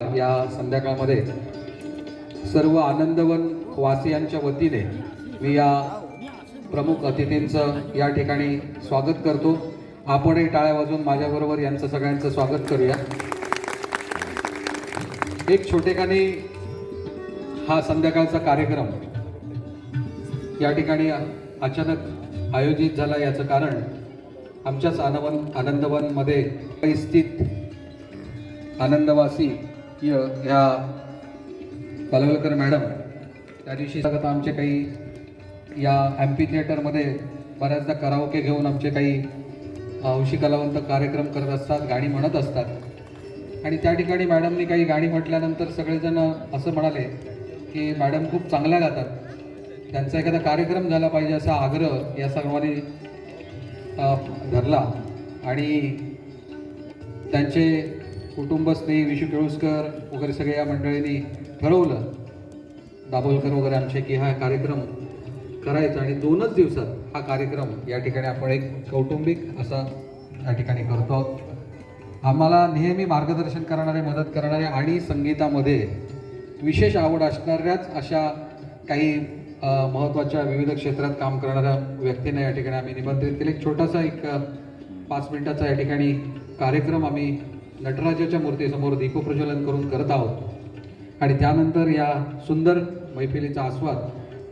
या संध्याकाळमध्ये सर्व आनंदवन वासियांच्या वतीने मी या प्रमुख अतिथींचं या ठिकाणी स्वागत करतो. आपणही टाळ्या वाजवून माझ्याबरोबर यांचं सगळ्यांचं स्वागत करूया. एक छोटेखानी हा संध्याकाळचा कार्यक्रम या ठिकाणी अचानक आयोजित झाला. याचं कारण आमच्याच आनंदवनमध्ये स्थित आनंदवासी या पलवलकर मॅडम त्या दिवशी आमचे काही या एम्पी थिएटरमध्ये बऱ्याचदा कराओके घेऊन आमचे काही हौशी कलावंत कार्यक्रम करत असतात, गाणी म्हणत असतात. आणि त्या ठिकाणी मॅडमनी काही गाणी म्हटल्यानंतर सगळेजण असं म्हणाले की मॅडम खूप चांगल्या गातात, त्यांचा एखादा कार्यक्रम झाला पाहिजे असा आग्रह या सर्वांनी धरला. आणि त्यांचे कुटुंब स्नेही विशू केळुसकर वगैरे सगळ्या मंडळींनी ठरवलं, दाभोलकर वगैरे आमचे, की हा कार्यक्रम करायचा. आणि 2च दिवसात हा कार्यक्रम या ठिकाणी आपण एक कौटुंबिक असा या ठिकाणी करतो आहोत. आम्हाला नेहमी मार्गदर्शन करणारे, मदत करणारे आणि संगीतामध्ये विशेष आवड असणाऱ्याच अशा काही महत्त्वाच्या विविध क्षेत्रात काम करणाऱ्या व्यक्तींना या ठिकाणी आम्ही निमंत्रित केले. एक छोटासा 5 मिनिटाचा या ठिकाणी कार्यक्रम आम्ही नटराजाच्या मूर्तीसमोर दीपप्रज्वलन करून करत आहोत. आणि त्यानंतर या सुंदर मैफिलीचा आस्वाद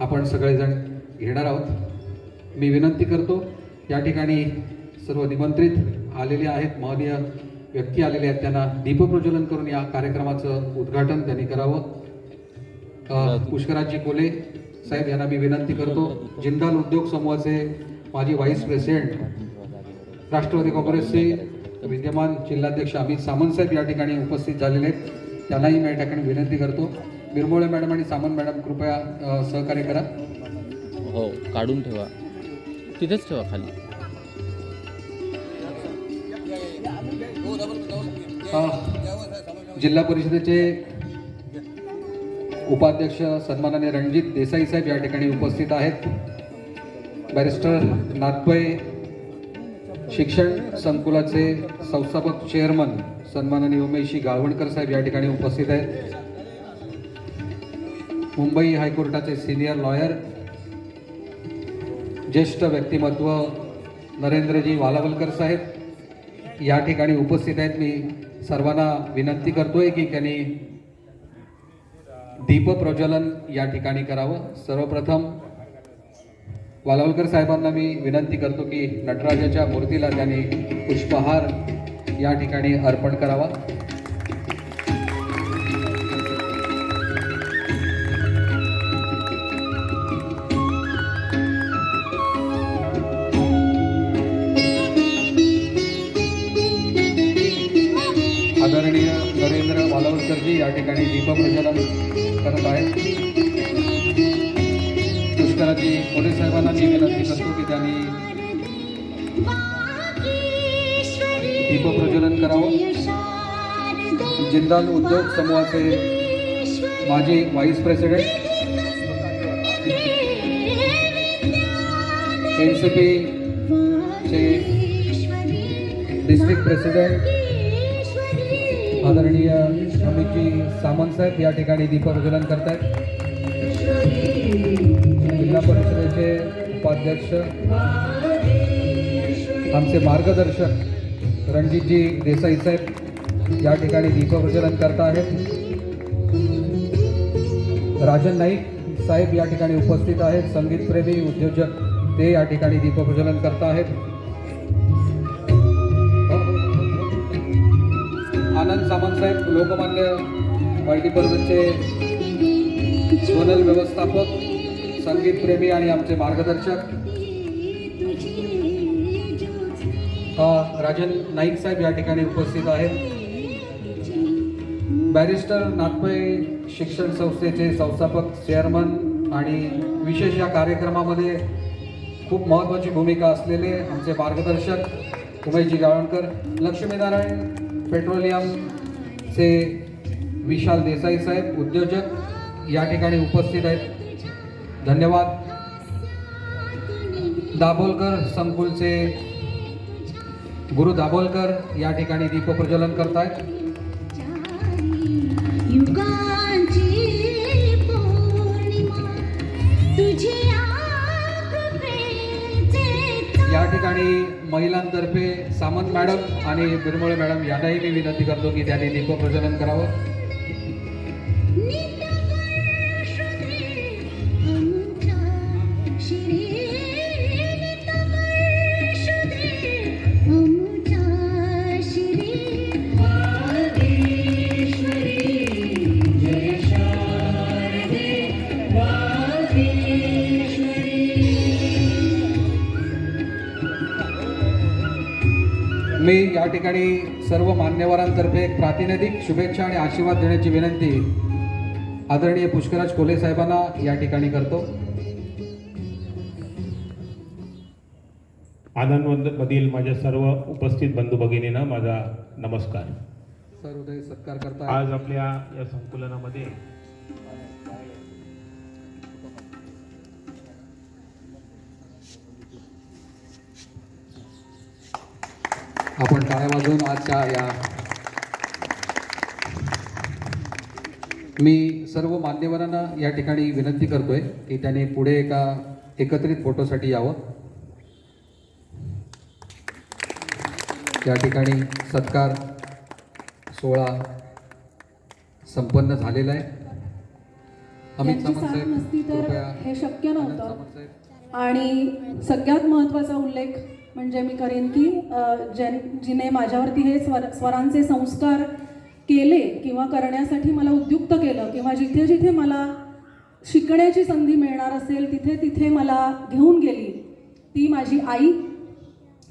आपण सगळेजण घेणार आहोत. मी विनंती करतो, या ठिकाणी सर्व निमंत्रित आलेले आहेत, महनीय व्यक्ती आलेले आहेत, त्यांना दीपप्रज्वलन करून या कार्यक्रमाचं उद्घाटन त्यांनी करावं. पुष्कराजी कोले साहेब यांना मी विनंती करतो. जिंदाल उद्योग समूहाचे माजी व्हाईस प्रेसिडेंट राष्ट्रवादी काँग्रेसचे विद्यमान जिल्हाध्यक्ष अमित सामंत साहेब या ठिकाणी उपस्थित झालेले आहेत, त्यांनाही मी या ठिकाणी विनंती करतो. बिरमोळे मॅडम आणि सामंत मॅडम कृपया सहकार्य करा. हो, काढून ठेवा, तिथेच ठेवा खाली. जिल्हा परिषदेचे उपाध्यक्ष सन्माननीय रणजित देसाई साहेब या ठिकाणी उपस्थित आहेत. बॅरिस्टर नाथपै शिक्षण संकुलाचे संस्थापक चेअरमन सन्माननीय उमेशजी गाळवणकर साहेब या ठिकाणी उपस्थित आहेत. मुंबई हायकोर्टाचे सिनियर लॉयर ज्येष्ठ व्यक्तिमत्व नरेंद्रजी वालावलकर साहेब या ठिकाणी उपस्थित आहेत. मी सर्वांना विनंती करतोय की त्यांनी दीपप्रज्वलन या ठिकाणी करावं. सर्वप्रथम वालावलकर साहेबांना मी विनंती करतो की नटराजाच्या मूर्तीला त्यांनी पुष्पहार या ठिकाणी अर्पण करावा. आदरणीय नरेंद्र वालावलकरजी या ठिकाणी दीपप्रज्वलन करत आहेत. पुष्कराजी कोले साहेबांना मी विनंती करतो की त्यांनी दीपप्रज्वलन करावं. जिंदाल उद्योग समूहाचे माजी व्हाईस प्रेसिडेंट NCP चे डिस्ट्रिक्ट प्रेसिडेंट आदरणीय अमितजी सामंत साहेब या ठिकाणी दीपप्रज्वलन करत आहेत. जिल्हा परिषदेचे उपाध्यक्ष आमचे मार्गदर्शक रणजितजी देसाई साहेब या ठिकाणी दीपप्रज्वलन करत आहेत. राजन नाईक साहेब या ठिकाणी उपस्थित आहेत, संगीतप्रेमी उद्योजक, ते या ठिकाणी दीपप्रज्वलन करत आहेत. आनंद सामंत साहेब लोकमान्य मल्टीपर्पजचे झोनल व्यवस्थापक, संगीतप्रेमी आणि आमचे मार्गदर्शक राजन नाईक साहेब या ठिकाणी उपस्थित आहेत. बॅरिस्टर नाथपै शिक्षण संस्थेचे संस्थापक चेअरमन आणि विशेष या कार्यक्रमामध्ये खूप महत्त्वाची भूमिका असलेले आमचे मार्गदर्शक उमेशजी गाळवणकर. लक्ष्मीनारायण पेट्रोलियमचे विशाल देसाई साहेब उद्योजक या ठिकाणी उपस्थित आहेत, धन्यवाद. दाभोलकर संकुलचे गुरु दाभोलकर या ठिकाणी दीपप्रज्वलन करतायत. युगांची पौर्णिमा तुझी कृपेचे या ठिकाणी महिलांतर्फे सामंत मॅडम आणि बिरमोळे मॅडम यांनाही मी विनंती करतो की त्यांनी दीपप्रज्वलन करावं. नित्य वर्षुदे अमुच्या शिरी नित्य वर्षुदे अमुच्या शिरी वागेश्वरी जय शारदे वागेश्वरी. मी या ठिकाणी सर्व मान्यवरांतर्फे एक प्रातिनिधिक शुभेच्छा आणि आशीर्वाद देण्याची विनंती आदरणीय पुष्कराज कोल्हे साहेबांना या ठिकाणी करतो. आनंदमधील माझ्या सर्व उपस्थित बंधू भगिनींना माझा नमस्कार. सर्वोदय सत्कार करता आज आपल्या या संकुलनामध्ये आपण टाळ्या वाजवून आजच्या या मी सर्व मान्यवरांना या ठिकाणी विनंती करतोय की त्यांनी पुढे एका एकत्रित फोटोसाठी यावं. या ठिकाणी सत्कार सोहळा संपन्न झालेला आहे. अमित यांची सामंत साथ साहेब नसती तर कृपया. हे शक्य अनंत नव्हतं. सामंत साहेब. आणि सगळ्यात महत्त्वाचा उल्लेख म्हणजे मी करेन की जिने माझ्यावरती हे स्वरांचे संस्कार केले किंवा करण्यासाठी मला उद्युक्त केलं किंवा जिथे जिथे मला शिकण्याची संधी मिळणार असेल तिथे तिथे मला घेऊन गेली ती माझी आई.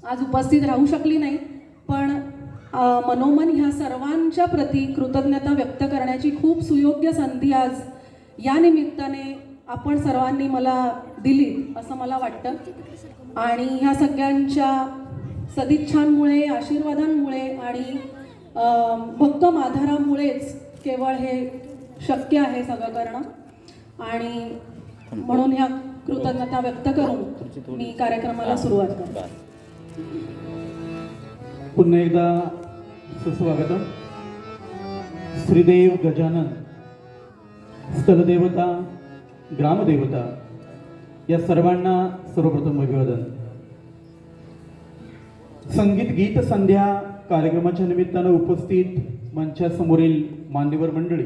आज उपस्थित राहू शकली नाही, पण मनोमन ह्या सर्वांच्या प्रती कृतज्ञता व्यक्त करण्याची खूप सुयोग्य संधी आज या निमित्ताने आपण सर्वांनी मला दिली असं मला वाटतं. आणि ह्या सगळ्यांच्या सदिच्छांमुळे, आशीर्वादांमुळे आणि भक्त माधारामुळेच केवळ हे शक्य आहे सगळं करणं. आणि म्हणून ह्या कृतज्ञता व्यक्त करून मी कार्यक्रमाला सुरुवात करते. पुन्हा एकदा सुस्वागतम. श्रीदेव गजानन, स्थलदेवता, ग्रामदेवता या सर्वांना सर्वप्रथम अभिवादन. संगीत गीत संध्या कार्यक्रमाच्या निमित्तानं उपस्थित मंचासमोरील मान्यवर मंडळी,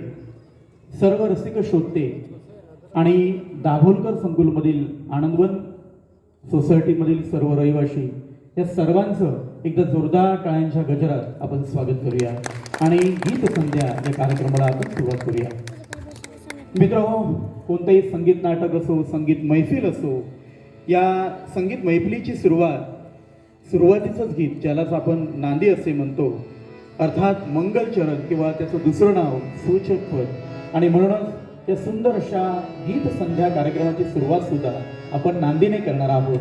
सर्व रसिक श्रोते आणि दाभोलकर संकुलमधील आनंदवन सोसायटीमधील सर्व रहिवासी या सर्वांचं एकदा जोरदार टाळ्यांच्या गजरात आपण स्वागत करूया आणि गीत संध्या या कार्यक्रमाला आपण सुरुवात करूया. मित्रांनो, कोणतंही संगीत नाटक असो, संगीत मैफिल असो, या संगीत मैफिलीची सुरुवातीचंच गीत ज्यालाच आपण नांदी असे म्हणतो, अर्थात मंगलचरण किंवा त्याचं दुसरं नाव सूचक पद. आणि म्हणूनच या सुंदर अशा गीत संध्या कार्यक्रमाची सुरुवात सुद्धा आपण नांदीने करणार आहोत.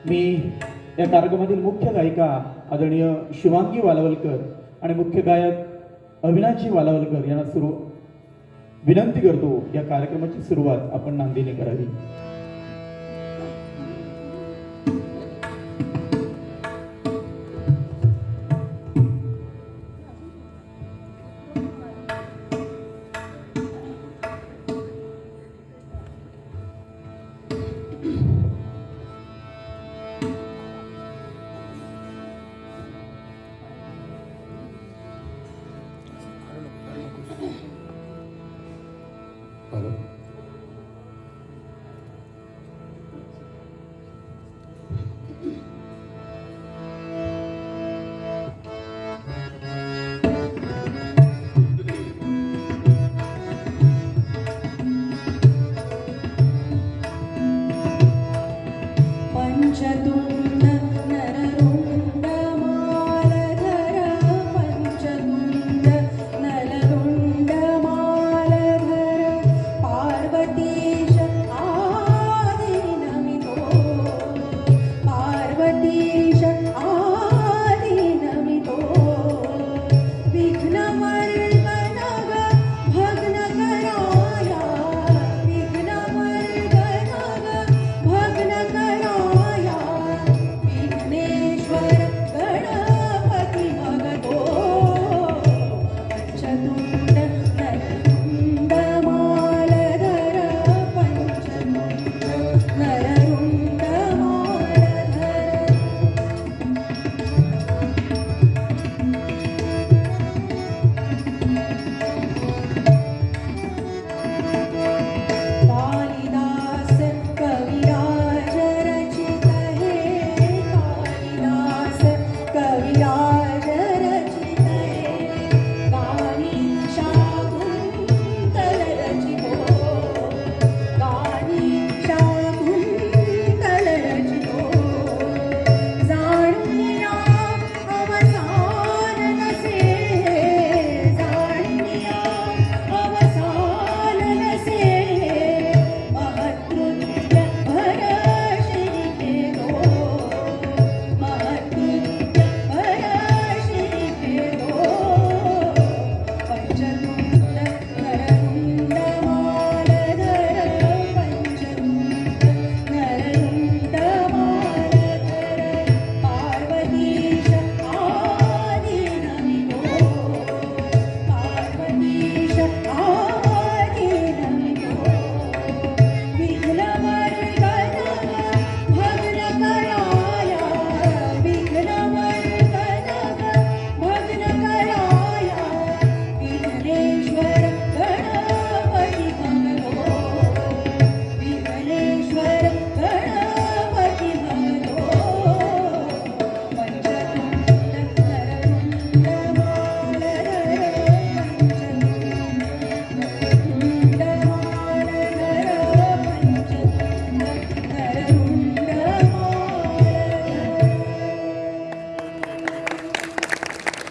मी या कार्यक्रमातील मुख्य गायिका आदरणीय शिवांगी वालावलकर आणि मुख्य गायक अविनाशजी वालावलकर यांना विनंती करतो या कार्यक्रमाची सुरुवात आपण नांदीने करावी. हॅलो.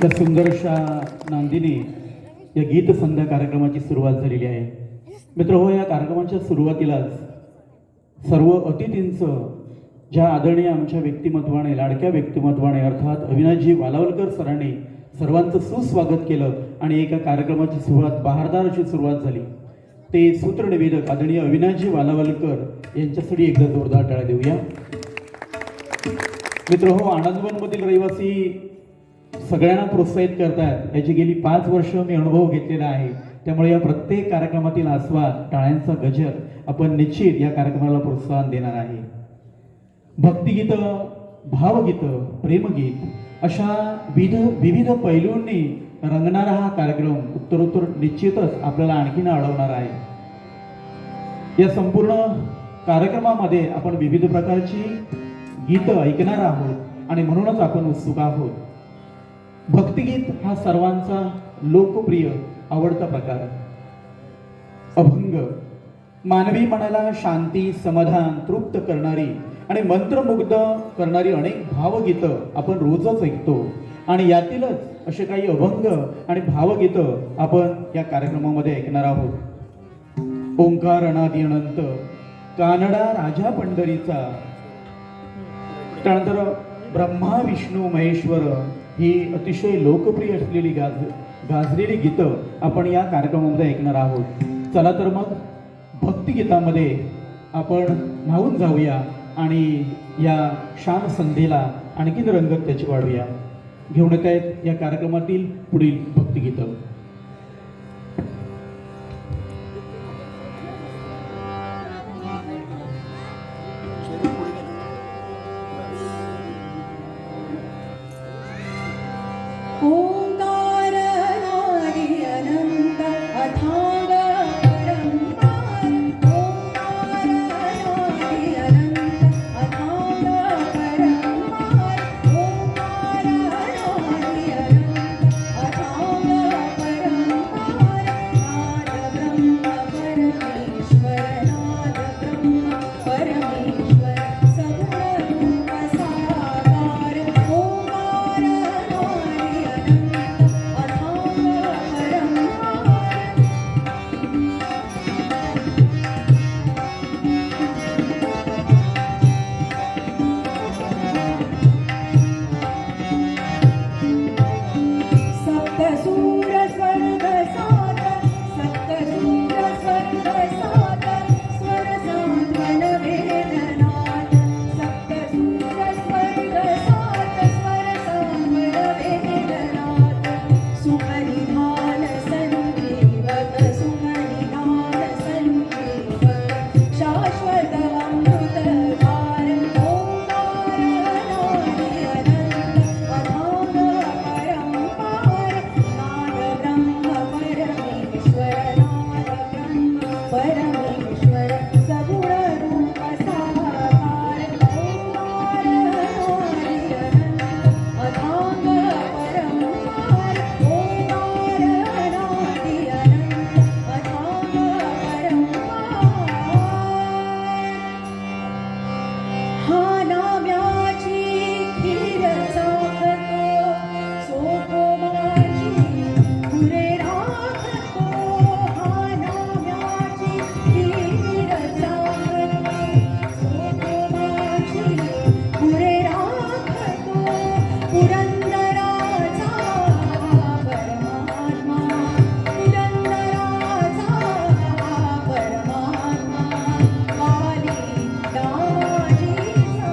अशा सुंदरशा नांदीने या गीत संध्या कार्यक्रमाची सुरुवात झालेली आहे. मित्र हो, या कार्यक्रमाच्या सुरुवातीलाच सर्व अतिथींचं ज्या आदरणीय आमच्या व्यक्तिमत्वाने, लाडक्या व्यक्तिमत्वाने अर्थात अविनाशजी वालावलकर सरांनी सर्वांचं सुस्वागत केलं आणि एका कार्यक्रमाची सुरुवात, बहारदार अशी सुरुवात झाली. ते सूत्रनिवेदक आदरणीय अविनाशजी वालावलकर यांच्यासाठी एकदा जोरदार टाळ्या देऊया. मित्र हो, आनंदवनमधील रहिवासी सगळ्यांना प्रोत्साहित करतात याची गेली 5 वर्ष मी अनुभव घेतलेला आहे. त्यामुळे या प्रत्येक कार्यक्रमातील आस्वाद, टाळ्यांचा गजर आपण निश्चित या कार्यक्रमाला प्रोत्साहन देणार आहे. भक्तिगीतं, भावगीतं, प्रेमगीत अशा विविध पैलूंनी रंगणारा हा कार्यक्रम उत्तरोत्तर निश्चितच आपल्याला आणखीन अडवणार आहे. या संपूर्ण कार्यक्रमामध्ये आपण विविध प्रकारची गीतं ऐकणार आहोत आणि म्हणूनच आपण उत्सुक आहोत. भक्तिगीत हा सर्वांचा लोकप्रिय आवडता प्रकार. अभंग मानवी मनाला शांती, समाधान, तृप्त करणारी आणि मंत्रमुग्ध करणारी अनेक भावगीतं आपण रोजच ऐकतो आणि यातीलच असे काही अभंग आणि भावगीतं आपण या कार्यक्रमामध्ये ऐकणार आहोत. ओंकार अनादि अनंत, कानडा राजा पंढरीचा, त्यानंतर ब्रह्मा विष्णू महेश्वर ही अतिशय लोकप्रिय असलेली गाजलेली गीतं आपण या कार्यक्रमामध्ये ऐकणार आहोत. चला तर मग भक्तिगीतामध्ये आपण न्हावून जाऊया आणि या श्याम संध्येला आणखीन रंगत त्याची वाढूया. घेऊन येत आहेत या कार्यक्रमातील पुढील भक्तिगीतं. ओंकार अनादि अनंत अथांग परंपार. ओंकार अनादि अनंत अथांग परंपार. ओंकार अनादि अनंत अथांग परंपार. नाद ब्रह्म परमेश्वर, नाद ब्रह्म परमेश्वर, सगुण रूप साकार. ओंकार अनादि अनंत अथांग परंपार. सप्तसूर स्वर्ग सात, सप्तसूर स्वर्ग सात, स्वर सांत्वन वेदनाथ. सप्तसूर स्वर्ग सात, स्वर सांत्वन वेदनाथ. सुखनिधान संजीवक, सुखनिधान संजीवक, शाश्वत अमृतधार. ओंकार अनादि अनंत अथांग परंपार. नाद ब्रह्म परमेश्वर, नाद ब्रह्म परमेश्वर, सगुण रूप साकार. ओंकार अनादि अनंत अथांग परंपार. ओंकार अनादि अनंत अथांग परंपार. हा नाम्याची खीर चाखतो, सोपो माझी पुरे राखतो. हा नाम्याची खीर चाखतो, सोपो माझी पुरे राखतो. पुरंदराचा परमात्मा, पुरंदराचा परमात्मा, वाली दाजीचा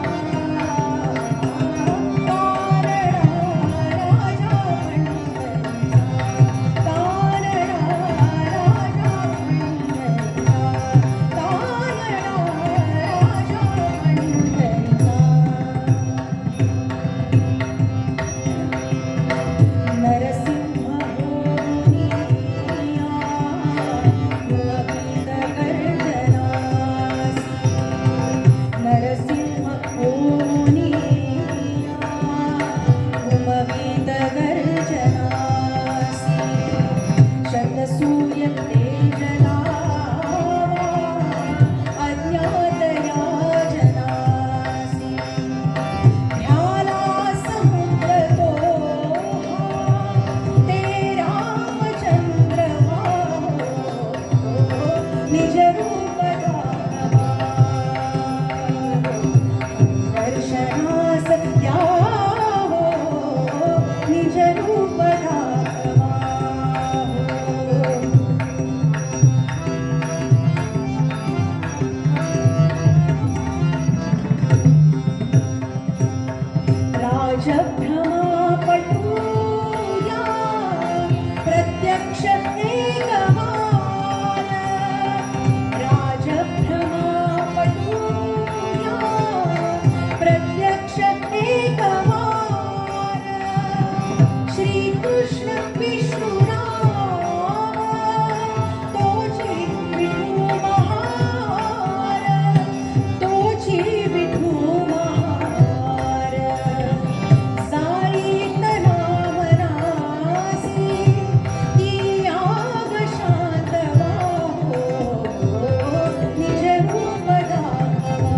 निज रूप दाखवा दर्शनास या हो निज रूप दाखवा राजभ्रमा पटूया प्रत्यक्ष एकवार राजभ्रमा पटूया प्रत्यक्ष एकवार श्रीकृष्ण विष्णुराम तोची विठू महार तोची विठू महार साईत नाम रासी ती आग शांतवा हो निज रूप दाखवा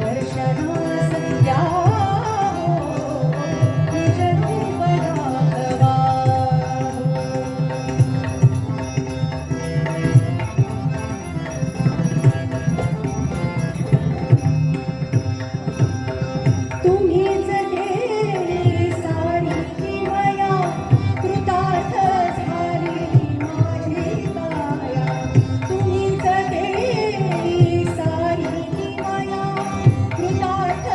दर्शनास या हो निज रूप दाखवा तुम्हीच केली सारी किमया कृतार्थ झाली माझी काया तुम्हीच केली सारी किमया कृतार्थ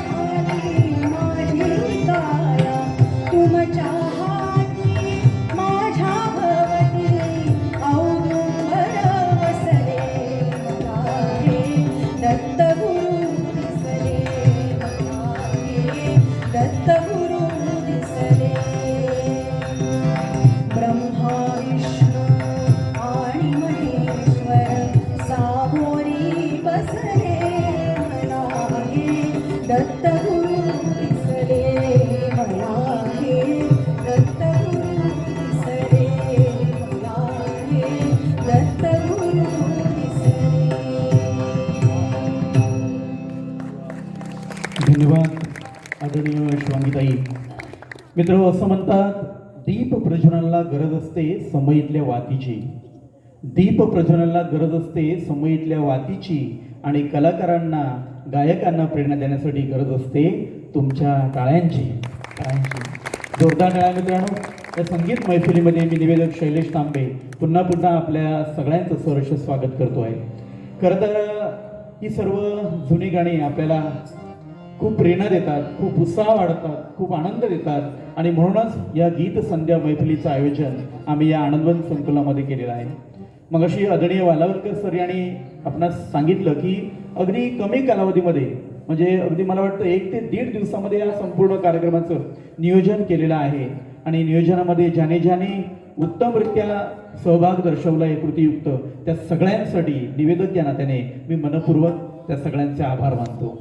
झाली माझी काया तुमच्या हाती माझ्या भवती औदुंबर वसले मला हे दत्तगुरु दिसले मला हे दत्तगुरु दिसले ब्रह्मा विष्णू आणि महेश्वर सामोरी बसले मला हे दत्तगुरु दिसले मला हे दत्तगुरु दिसले मला हे दत्तगुरु दिसले धन्यवाद आदरणीय शिवांगीताई. मित्र असं म्हणतात, दीप प्रज्वलनाला गरज असते समईतल्या वातीची. दीप प्रज्वलनाला गरज असते समईतल्या वातीची आणि कलाकारांना गायकांना प्रेरणा देण्यासाठी गरज असते तुमच्या टाळ्यांची. जोरदार टाळ्या मित्रांनो. या संगीत मैफिलीमध्ये मी निवेदक शैलेश तांबे पुन्हा पुन्हा आपल्या सगळ्यांचं सहर्ष स्वागत करतो आहे. खरं तर ही सर्व जुनी गाणी आपल्याला खूप प्रेरणा देतात, खूप उत्साह वाढतात, खूप आनंद देतात आणि म्हणूनच या गीत संध्या मैफिलीचं आयोजन आम्ही या आनंदवन संकुलामध्ये केलेलं आहे. मग अशी आदरणीय वालावलकर सर यांनी आपणास सांगितलं की अगदी कमी कालावधीमध्ये म्हणजे अगदी मला वाटतं 1 ते 1.5 दिवसामध्ये या संपूर्ण कार्यक्रमाचं नियोजन केलेलं आहे आणि नियोजनामध्ये ज्याने ज्याने उत्तमरित्या सहभाग दर्शवला आहे कृतीयुक्त त्या सगळ्यांसाठी निवेदक या नात्याने मी मनपूर्वक त्या सगळ्यांचे आभार मानतो.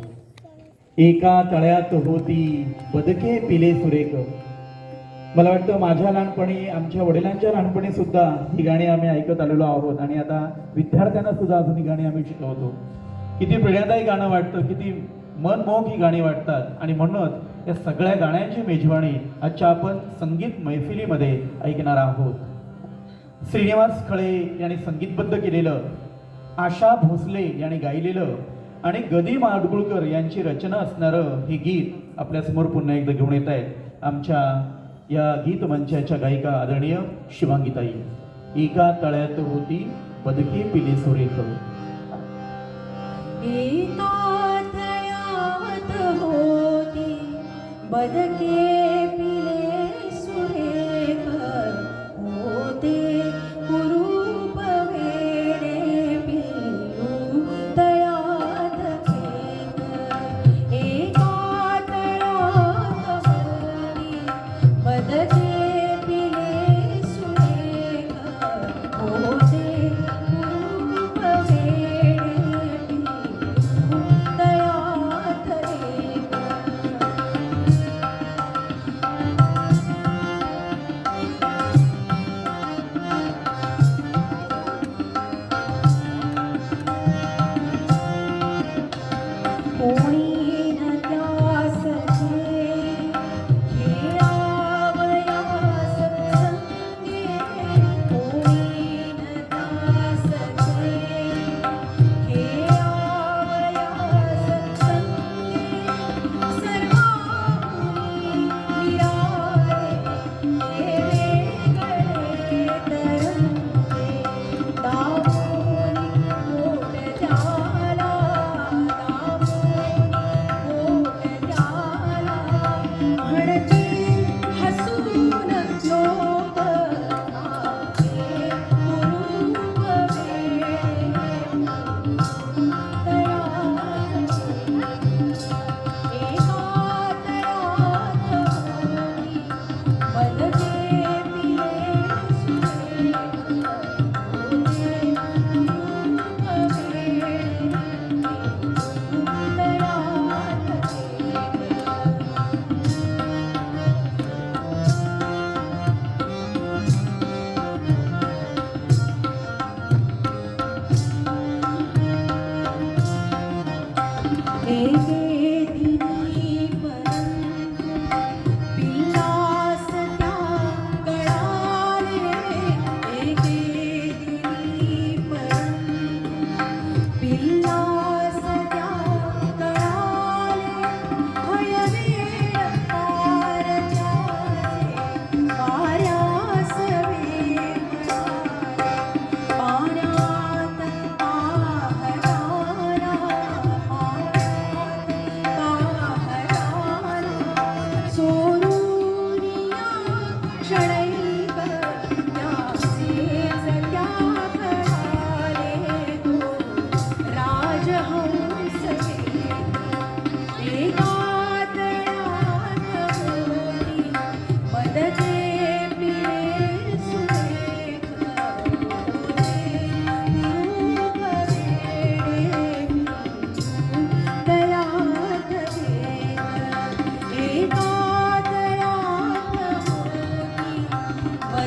एका तळ्यात होती बदके पिले सुरेख. मला वाटतं माझ्या लहानपणी आमच्या वडिलांच्या लहानपणी सुद्धा ही गाणी आम्ही ऐकत आलेलो आहोत आणि आता विद्यार्थ्यांना सुद्धा अजून ही गाणी आम्ही शिकवतो. किती प्रेरणादायी गाणं वाटतं, किती मनमोहक ही गाणी वाटतात आणि म्हणूनच या सगळ्या गाण्यांची मेजवानी आजच्या आपण संगीत मैफिलीमध्ये ऐकणार आहोत. श्रीनिवास खळे यांनी संगीतबद्ध केलेलं, आशा भोसले यांनी गायलेलं आणि गदी माडगुळकर यांची रचना असणारं हे गीत आपल्यासमोर पुन्हा एकदा घेऊन येत आहेत आमच्या या गीत मंचाच्या गायिका आदरणीय शिवांगीताई. एका तळ्यात होती बदके पिले सुरेख. एका तळ्यात होती बदके पिले सुरेख होते कुरूप वेडे पिलू तळ्यात फेक. एका तळ्यात होती बदके पिले सुरेख होते कुरूप वेडे पिलू तळ्यात फेक.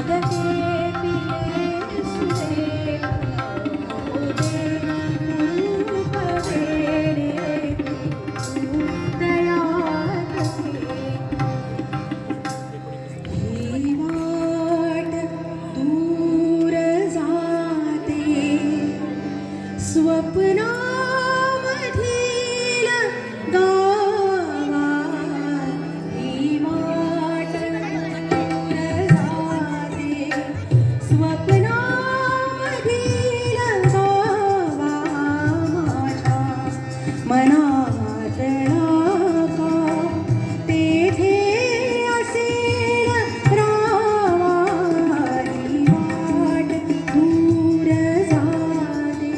बदके पिले सुरेख होते कुरूप वेडे दयात ही वाट दूर जाते स्वप्नामधील गावा ही वाट दूर जाते स्वप्नामधील गावा माझ्या मनातला का तेथे असेल रावा ही वाट दूर जाते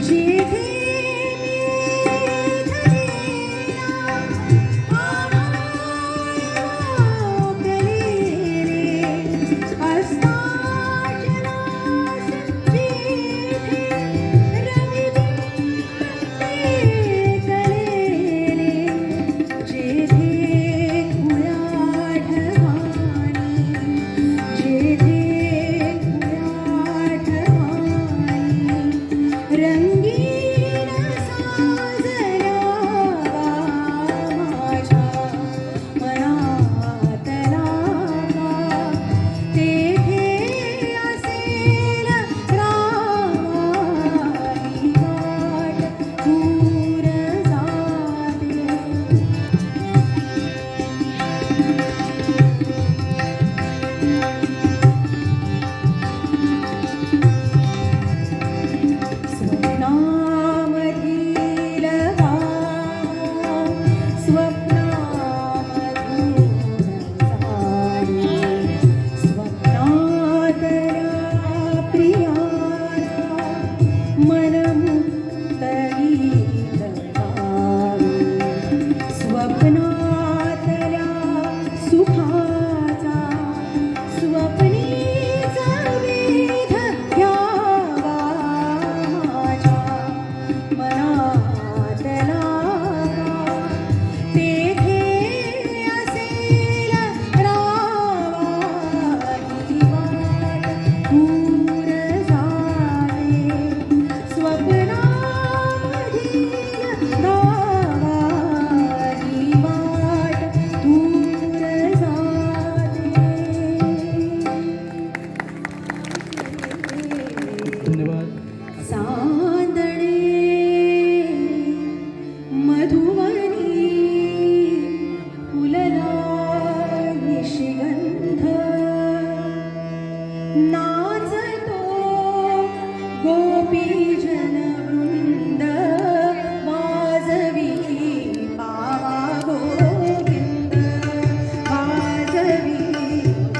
जेथे रंगीन साजल्या माझ्या मनातला तेथे असेल रामा ही वाट दूर जाते स्वप्नामधील गावा स्वप्नामधून सारी स्वप्नातल्या प्रियाला मनमुक्त गीत गावे स्वप्नातल्या सुखाचा स्वप्नीचा वेध घ्यावा माझ्या मनातला तेथे असेल रावा ही वाट दूर जाते स्वप्नामधील गावा ही वाट दूर जाते धन्यवाद. सांदणे मधुवनी फुलला निशिगंध नाचतो गोपीजन वृंद वाजवी बाबा गोविंद वाजवी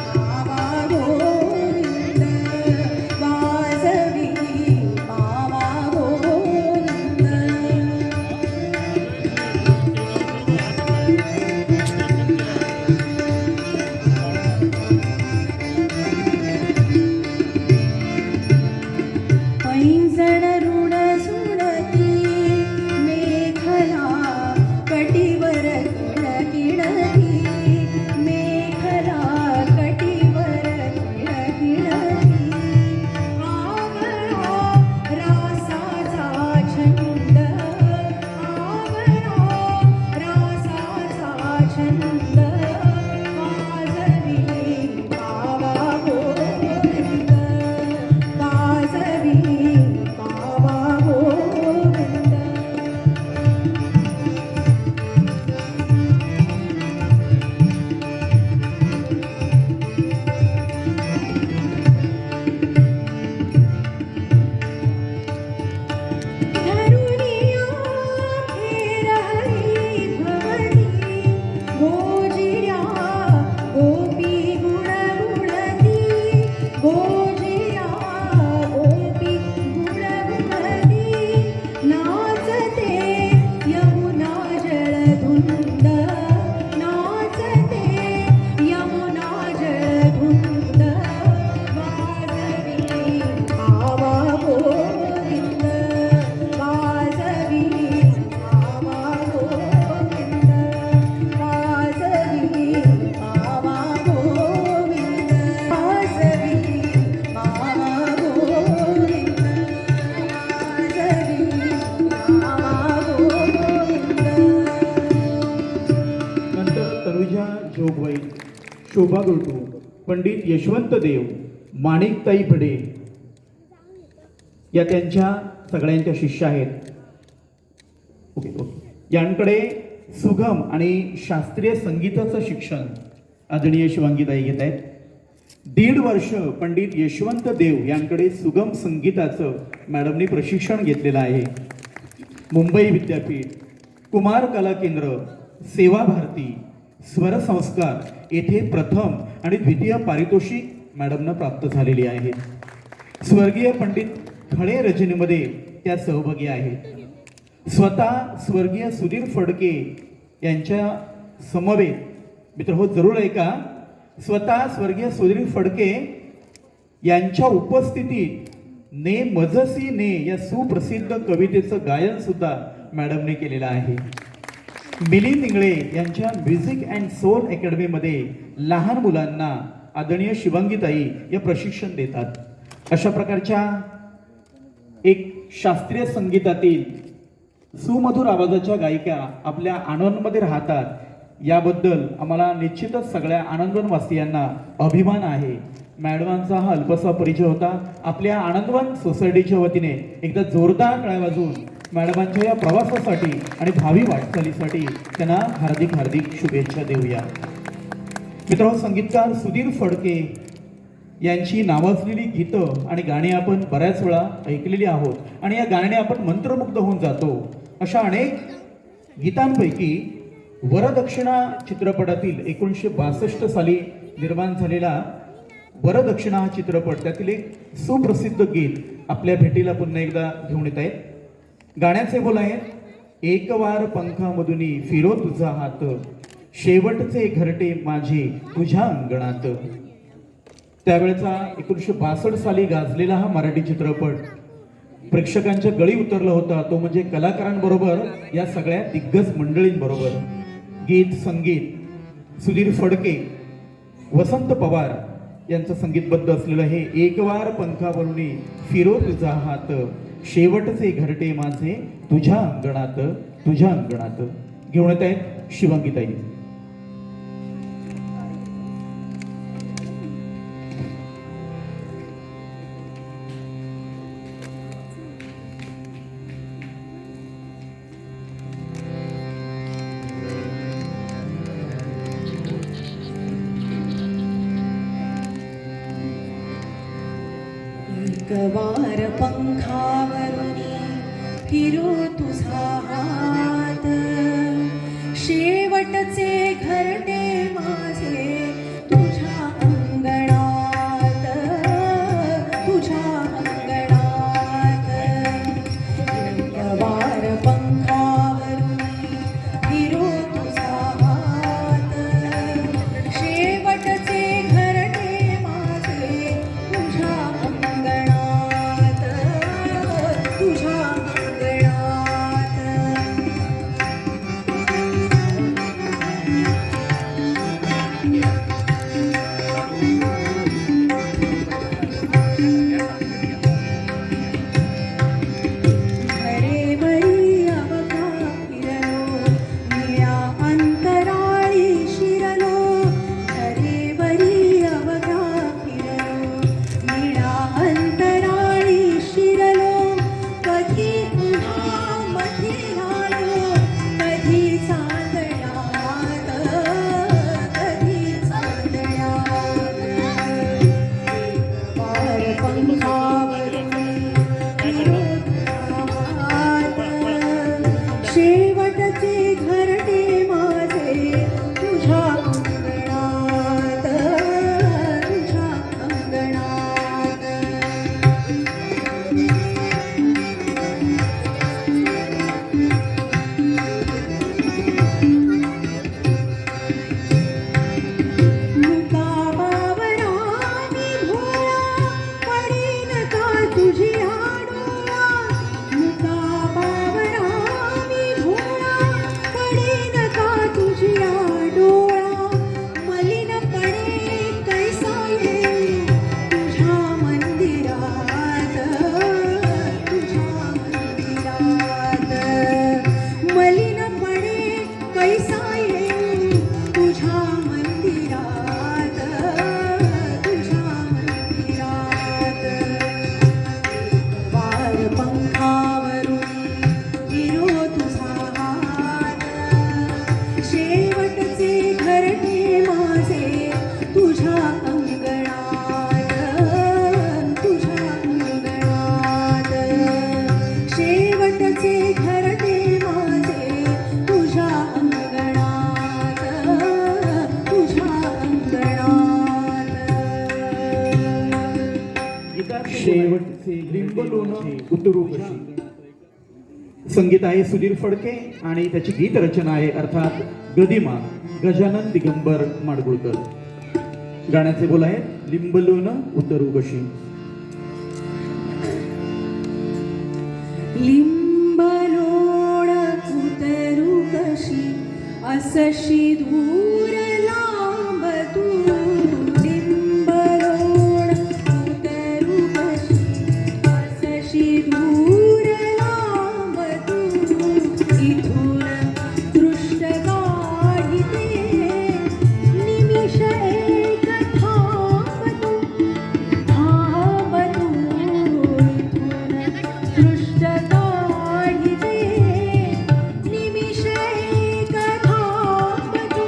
बाबा गोविंद वाजवी बाबा गोविंद पैंजण ऋण सुरती मेखला कटीवर किणकिणती मेखला कटीवर किणकिणती आवळा रासाचा छंद आवळा रासाचा छंद वाजवी बाबा गोविंद वाजवी बाबा गोविंद धरुणी शोभा गोटू, पंडित यशवंत देव, माणिकताई भडे या त्यांच्या सगळ्यांच्या शिष्या आहेत. Okay okay. यांकडे सुगम आणि शास्त्रीय संगीताचं शिक्षण आदरणीय शिवांगीताई घेत आहेत. 1.5 वर्ष पंडित यशवंत देव यांकडे सुगम संगीताचं मॅडमनी प्रशिक्षण घेतलेलं आहे. मुंबई विद्यापीठ, कुमार कला केंद्र, सेवा भारती, स्वर संस्कार येथे प्रथम आणि द्वितीय पारितोषिक मॅडमना प्राप्त झालेली आहे. स्वर्गीय पंडित खळे रचनेमध्ये त्या सहभागी आहेत. स्वतः स्वर्गीय सुधीर फडके यांच्या समवेत, मित्र हो जरूर ऐका, स्वतः स्वर्गीय सुधीर फडके यांच्या उपस्थितीत ने मजसी ने या सुप्रसिद्ध कवितेचं गायन सुद्धा मॅडमने केलेलं आहे. मिलिंद इंगळे यांच्या म्युझिक अँड सोल अकॅडमीमध्ये लहान मुलांना आदरणीय शिवांगीताई या प्रशिक्षण देतात. अशा प्रकारच्या एक शास्त्रीय संगीतातील सुमधुर आवाजाच्या गायिका आपल्या आनंदमध्ये राहतात, याबद्दल आम्हाला निश्चितच सगळ्या आनंदवनवासियांना अभिमान आहे. मॅडमांचा हा अल्पसा परिचय होता. आपल्या आनंदवन सोसायटीच्या वतीने एकदा जोरदार टाळ्या वाजवून मॅडमांच्या या प्रवासासाठी आणि भावी वाटचालीसाठी त्यांना हार्दिक हार्दिक शुभेच्छा देऊया. मित्रांनो, संगीतकार सुधीर फडके यांची नावाजलेली गीतं आणि गाणी आपण बऱ्याच वेळा ऐकलेली आहोत आणि या गाण्याने आपण मंत्रमुग्ध होऊन जातो. अशा अनेक गीतांपैकी वरदक्षिणा चित्रपटातील 1962 साली निर्माण झालेला वरदक्षिणा हा चित्रपट, त्यातील एक सुप्रसिद्ध गीत आपल्या भेटीला पुन्हा एकदा घेऊन येत आहेत. गाण्याचे बोल आहेत, एक वार पंखामधुनी फिरो तुझा हात, शेवटचे घरटे माझे तुझ्या अंगणात. त्यावेळेचा 1962 साली गाजलेला हा मराठी चित्रपट प्रेक्षकांच्या गळी उतरला होता, तो म्हणजे कलाकारांबरोबर या सगळ्या दिग्गज मंडळींबरोबर. गीत संगीत सुधीर फडके, वसंत पवार यांचं संगीतबद्ध असलेलं हे एक वार पंखावरुनी फिरो तुझा हात, शेवटचे घरटे माझे तुझ्या अंगणात तुझ्या अंगणात. घेऊन येत आहेत शिवांगीताई. एक वार पंखावरुनी फिरो तुझा हात, शेवटचे घरटे माझे तुझ्या अंगणात तुझ्या अंगणात. एक वार पंखावरुनी फिरो तुझा हात, शेवटचे घरटे माझे तुझ्या अंगणात तुझ्या अंगणात. घरेवरी अवघा फिरलो, निळ्या अंतराळी शिरलो. घरेवरी अवघा फिरलो, निळ्या अंतराळी शिरलो. कधी पुन्हा मध्ये आलो, कधी चांदण्यात कधी चांदण्यात. वार पंखावरुनी फिरो तुझा हात, शेवटचे घरटे माझे तुझ्या अंगणात तुझ्या अंगणात. मुकाबावरा मी भोळा, पडीन का तुझी आडोळा. मुकाबावरा मी भोळा, लिंबलोन उतरू कशी. संगीत आहे सुधीर फडके आणि त्याची गीत रचना आहे अर्थात गदिमा गजानन दिगंबर माडगुळकर. गाण्याचे बोल आहेत लिंबलोन उतरू कशी. लिंबलोण उतरू कशी असशी दूर लांब तू. लिंबलोण उतरू कशी असशी दूर लांब तू. इथून दृष्ट काढिते निमिष एक थांब तू. थांब तू. इथून दृष्ट काढिते निमिष एक थांब तू.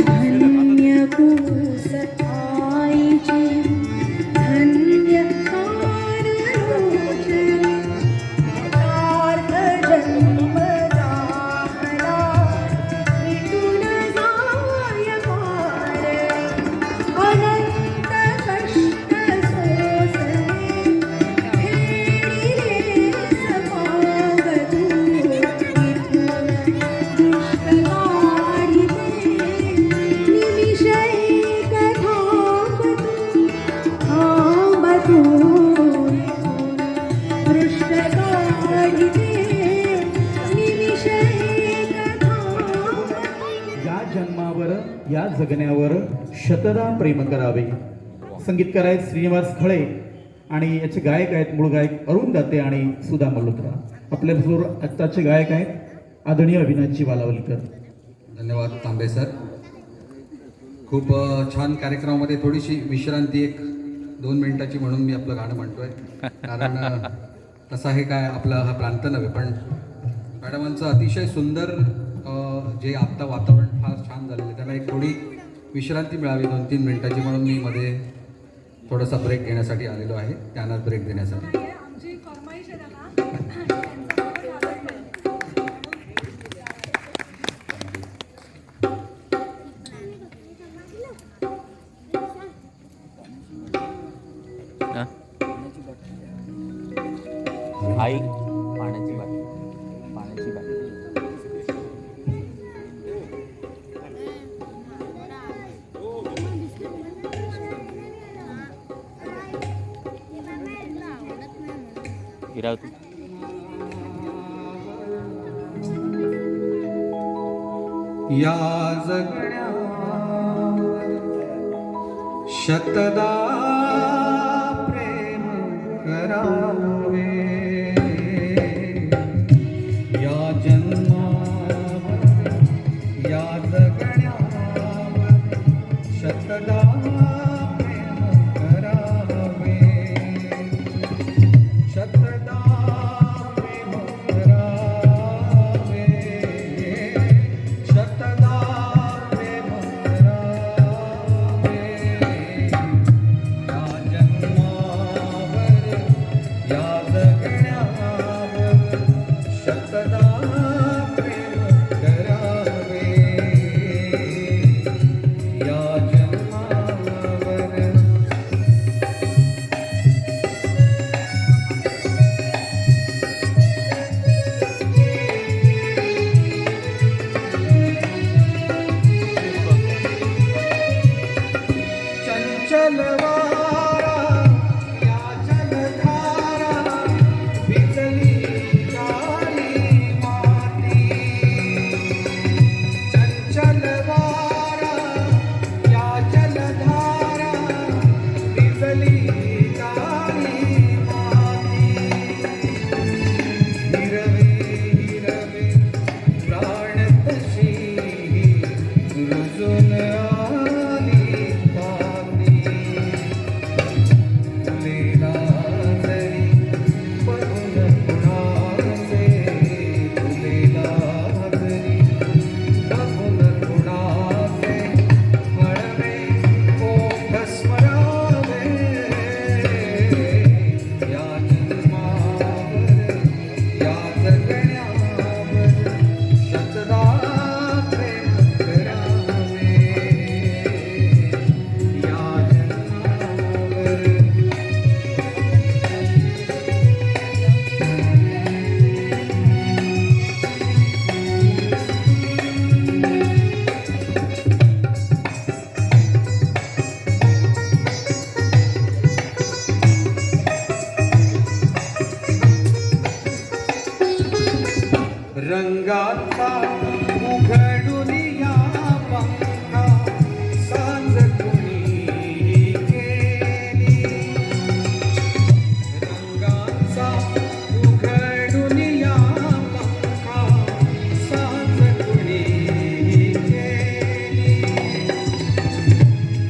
धन्य कुस आईची धन्य कारलोचनी. सार्थ जन्म झाला विटून जाय पार. अनंत कष्ट सोसले खेळिले सपाग तू. इथून दुष्ट काढिते निमिष एक थांब तू. थांब तू. इथून दृष्ट काढिते निमिष एक थांब तू. या जन्मावर या जगण्यावर शतदा प्रेम करावे. संगीतकार आहेत श्रीनिवास खळे आणि याचे गायक आहेत मूळ गायक अरुण दाते आणि सुधा मल्होत्रा. आपल्याबरोबर आत्ताचे गायक आहेत आदरणीय अविनाशजी वालावलकर. धन्यवाद तांबे सर. खूप छान कार्यक्रमामध्ये थोडीशी विश्रांती 1-2 मिनिटाची म्हणून मी आपलं गाणं म्हणतोय. कारण तसं हे काय आपलं हा प्रांत नव्हे, पण मॅडमांचं अतिशय सुंदर जे आत्ता वातावरण फार छान झालेलं आहे, त्याला एक थोडी विश्रांती मिळावी 2-3 मिनिटाची म्हणून मी मध्ये थोडासा ब्रेक घेण्यासाठी आलेलो आहे. त्यांना ब्रेक देण्यासाठी. आमची फरमाईश आहे त्यांना. हा? आई पाण्याची बाटली पाण्याची बाटली. इरावती या जगण्यावर शतदा प्रेम करावे. या जन्मावर या जगण्यावर शतदा प्रेम करावे. शतदा प्रेम करावे. शतदा प्रेम करावे. या जन्मावर या जगण्यावर शतदा प्रेम करावे. या जन्मावर चंचलवारा या जलधारा भिजली काळी माती चंचलवारा या जलधारा भिजली काळी माती हिरवे हिरवे प्राण तशी रुजून आली पाती फुलेला जरी बघून कुणाचे फुलेला जरी बघून कुणाचे वळवे ओठ स्मरावे या जन्मावर या जगण्यावर शतदा प्रेम करावे या जन्मावर रंगाचा उघडून या पंखा सांज कुणी केली रंगाचा उघडून या पंखा सांज कुणी केली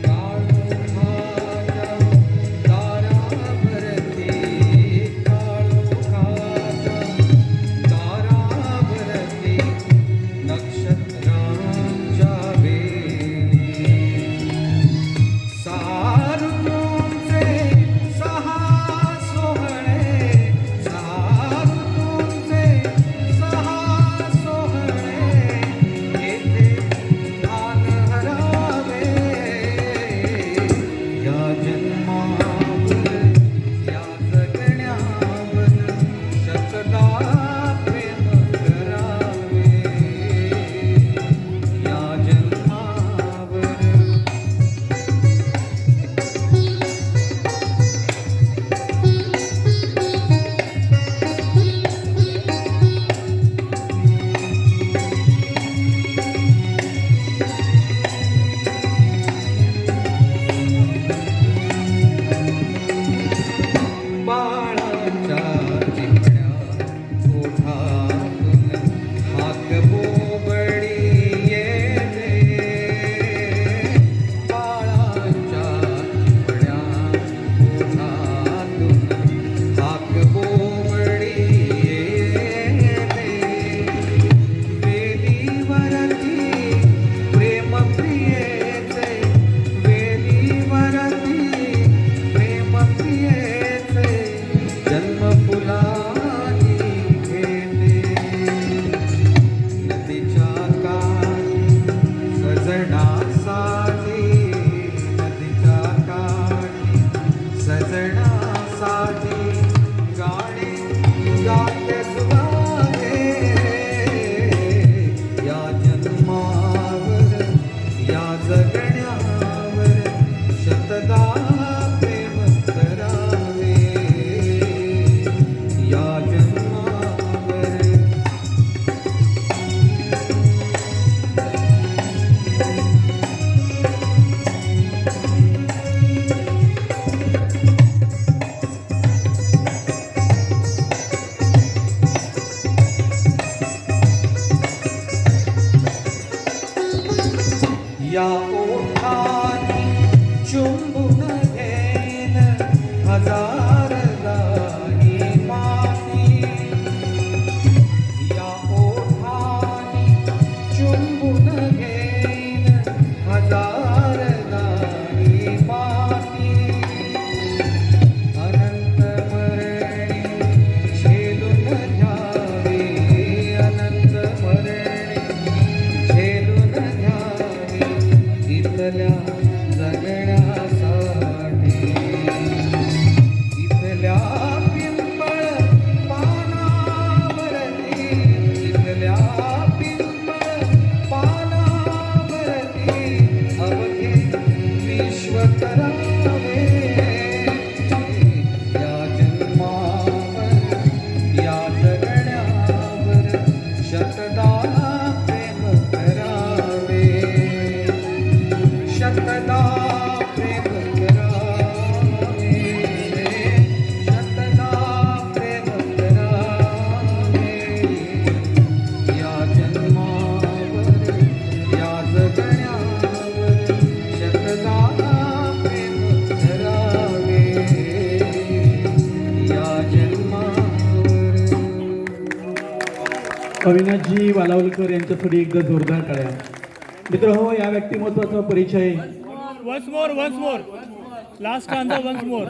काळोखाच्या दारावरती काळोखाच्या दारावरती नक्षत्रांच्या वेली सहा ऋतूंचे सहा सोहळे सहा ऋतूंचे सहा सोहळे येथे भान हरावे या जन्मावर या जगण्यावर शतदा प्रेम करावे या जन्मावर बाळाच्या चिमण्या ओठातून हाक बोबडी येते बाळाच्या चिमण्या ओठातून हाक बोबडी येते वेलीवरती प्रेमप्रियेचे वेलीवरती प्रेमप्रियेचे जन्मफुलानी घेते नदीच्या काठी सजण्यासाठी नदीच्या काठी सजण्यासाठी गाणे गात सुवावे या जन्मावर या जगण्यावर शतदा प्रेम करावे या जन्मावर या ओठानी चुंबून घेन हजार दाही माती या ओठानी चुंबून घेन हजार दाही माती अनंत मरणी झेलून घ्यावे अनंत मरणी झेलून घ्यावे इथल्या जगण्यासाठी इथल्या पिंपळ पानावरती इथल्या पिंपळ पानावरती अवघे विश्व करावे शतदा प्रेम करावे शतदा प्रेम करावे या जन्मावर या जगण्यावर शतदा प्रेम करावे या जन्मावर. अविनाशजी वालावलकर यांच्यासाठी एकदा जोरदार टाळ्या. मित्र हो, या व्यक्तिमत्वाचा परिचय Once more. Last stanza once more.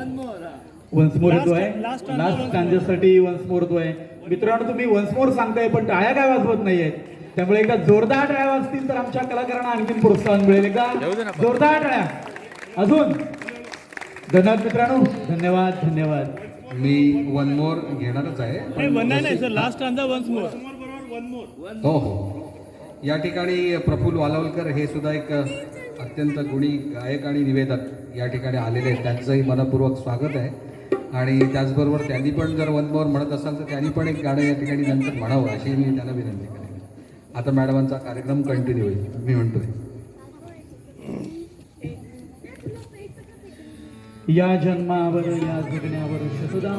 Once more येतो आहे. Last stanza लास्ट once स्टांजासाठी वन्स मोर येतो आहे. मित्रांनो, तुम्ही वन्स मोर सांगताय पण टाळ्या काय वाजवत नाहीयेत. त्यामुळे एकदा जोरदार टाळ्या वाजतील तर आमच्या कलाकारांना आणखीन प्रोत्साहन मिळेल. एकदा जोरदार टाळ्या अजून. धन्यवाद मित्रांनो, धन्यवाद. मी वन मोर घेणारच आहे Hey, one नाही sir, last stanza once more. हो हो. या ठिकाणी प्रफुल्ल वालावलकर हे सुद्धा एक अत्यंत गुणी गायक आणि निवेदक या ठिकाणी आलेले आहेत. त्यांचंही मनपूर्वक स्वागत आहे. आणि त्याचबरोबर त्यांनी पण जर वन मोर म्हणत असाल तर त्यांनी पण एक गाणं या ठिकाणी नंतर म्हणावं अशी मी त्यांना विनंती करेन. आता मॅडमांचा कार्यक्रम कंटिन्यू होईल मी म्हणतोय. या जन्मावर या जगण्यावर शतदा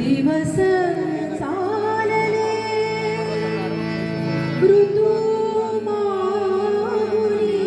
दिवस चालले ऋतू मागुनी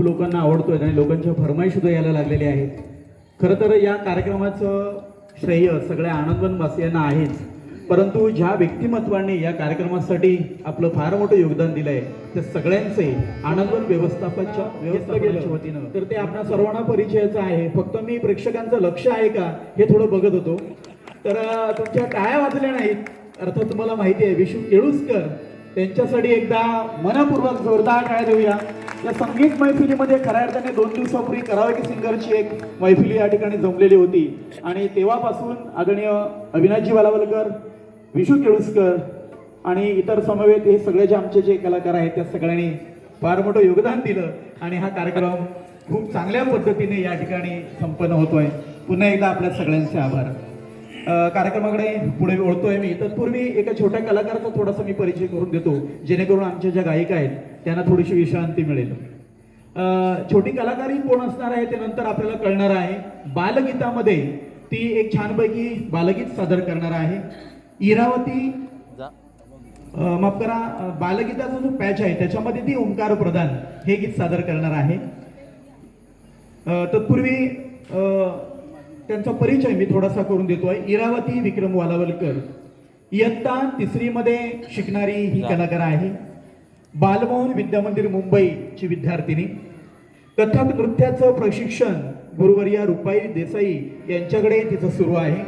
खूप लोकांना आवडतोय आणि लोकांच्या फरमाई सुद्धा यायला लागलेल्या आहेत. खरं तर या कार्यक्रमाचं श्रेय सगळ्या आनंदवनवासियांना आहेच, परंतु ज्या व्यक्तिमत्वांनी या कार्यक्रमासाठी आपलं फार मोठं योगदान दिलंय त्या सगळ्यांचे आनंदवन व्यवस्थापनाच्या वतीनं तर ते आपल्या सर्वांना परिचयाचं आहे. फक्त मी प्रेक्षकांचं लक्ष आहे का हे थोडं बघत होतो, तर तुमच्या टाळ्या वाजल्या नाहीत. अर्थात तुम्हाला माहिती आहे विशू केळुसकर, त्यांच्यासाठी एकदा मनपूर्वक जोरदार टाळ्या देऊया. या संगीत मैफिलीमध्ये खऱ्या अर्थाने 2 दिवसापूर्वी कराओके सिंगरची एक मैफिली या ठिकाणी जमलेली होती आणि तेव्हापासून आदरणीय अविनाशजी वालावलकर, विशू केळुसकर आणि इतर समवेत हे सगळे जे आमचे जे कलाकार आहेत त्या सगळ्यांनी फार मोठं योगदान दिलं आणि हा कार्यक्रम खूप चांगल्या पद्धतीने या ठिकाणी संपन्न होतोय. पुन्हा एकदा आपल्या सगळ्यांचे आभार. कार्यक्रमाकडे पुढे वळतोय मी. तत्पूर्वी एका छोट्या कलाकाराचा थोडासा मी परिचय करून देतो, जेणेकरून आमच्या ज्या गायिका आहेत त्यांना थोडीशी विश्रांती मिळेल. छोटी कलाकारी कोण असणार आहे ते नंतर आपल्याला कळणार आहे. बालगीतामध्ये ती एक छानपैकी बालगीत सादर करणार आहे. इरावती माफ करा, बालगीताचा जो पॅच आहे त्याच्यामध्ये ती ओंकार प्रधान हे गीत सादर करणार आहे. तत्पूर्वी त्यांचा परिचय मी थोडासा करून देतोय. इरावती विक्रम वालावलकर इयत्ता 3री मध्ये शिकणारी ही कलाकार आहे. बालमोहन विद्यामंदिर मुंबईची विद्यार्थिनी. कथक नृत्याचं प्रशिक्षण गुरुवर्या रुपाई देसाई यांच्याकडे तिचं सुरू आहे.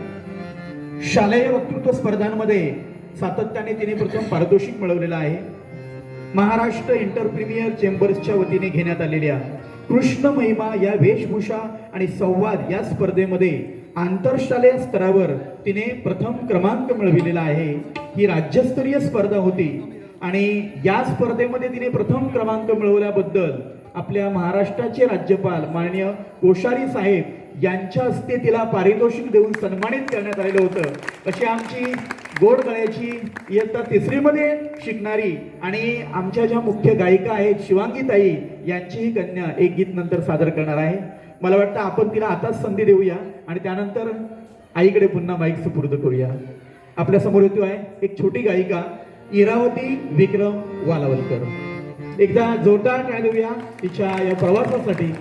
शालेय वक्तृत्व स्पर्धांमध्ये सातत्याने तिने प्रथम पारितोषिक मिळवलेलं आहे. महाराष्ट्र इंटरप्रिमियर चेंबर्सच्या वतीने घेण्यात आलेल्या कृष्ण महिमा या वेशभूषा आणि संवाद या स्पर्धेमध्ये आंतरशालेय स्तरावर तिने प्रथम क्रमांक मिळविलेला आहे. ही राज्यस्तरीय स्पर्धा होती आणि या स्पर्धेमध्ये तिने प्रथम क्रमांक मिळवल्याबद्दल आपल्या महाराष्ट्राचे राज्यपाल माननीय कोश्यारी साहेब यांच्या हस्ते तिला पारितोषिक देऊन सन्मानित करण्यात आलेलं होतं. अशी आमची गोड गळ्याची इयत्ता 3री मध्ये शिकणारी आणि आमच्या ज्या मुख्य गायिका आहेत शिवांगीताई यांची ही कन्या एक गीत नंतर सादर करणार आहे. मला वाटतं आपण तिला आताच संधी देऊया आणि त्यानंतर आईकडे पुन्हा माईक सुपूर्द करूया. आपल्या समोर येतो आहे एक छोटी गायिका इरावती विक्रम वालावलकर. एकदा जोरदार टाळ्या देऊया तिच्या या प्रवासासाठी.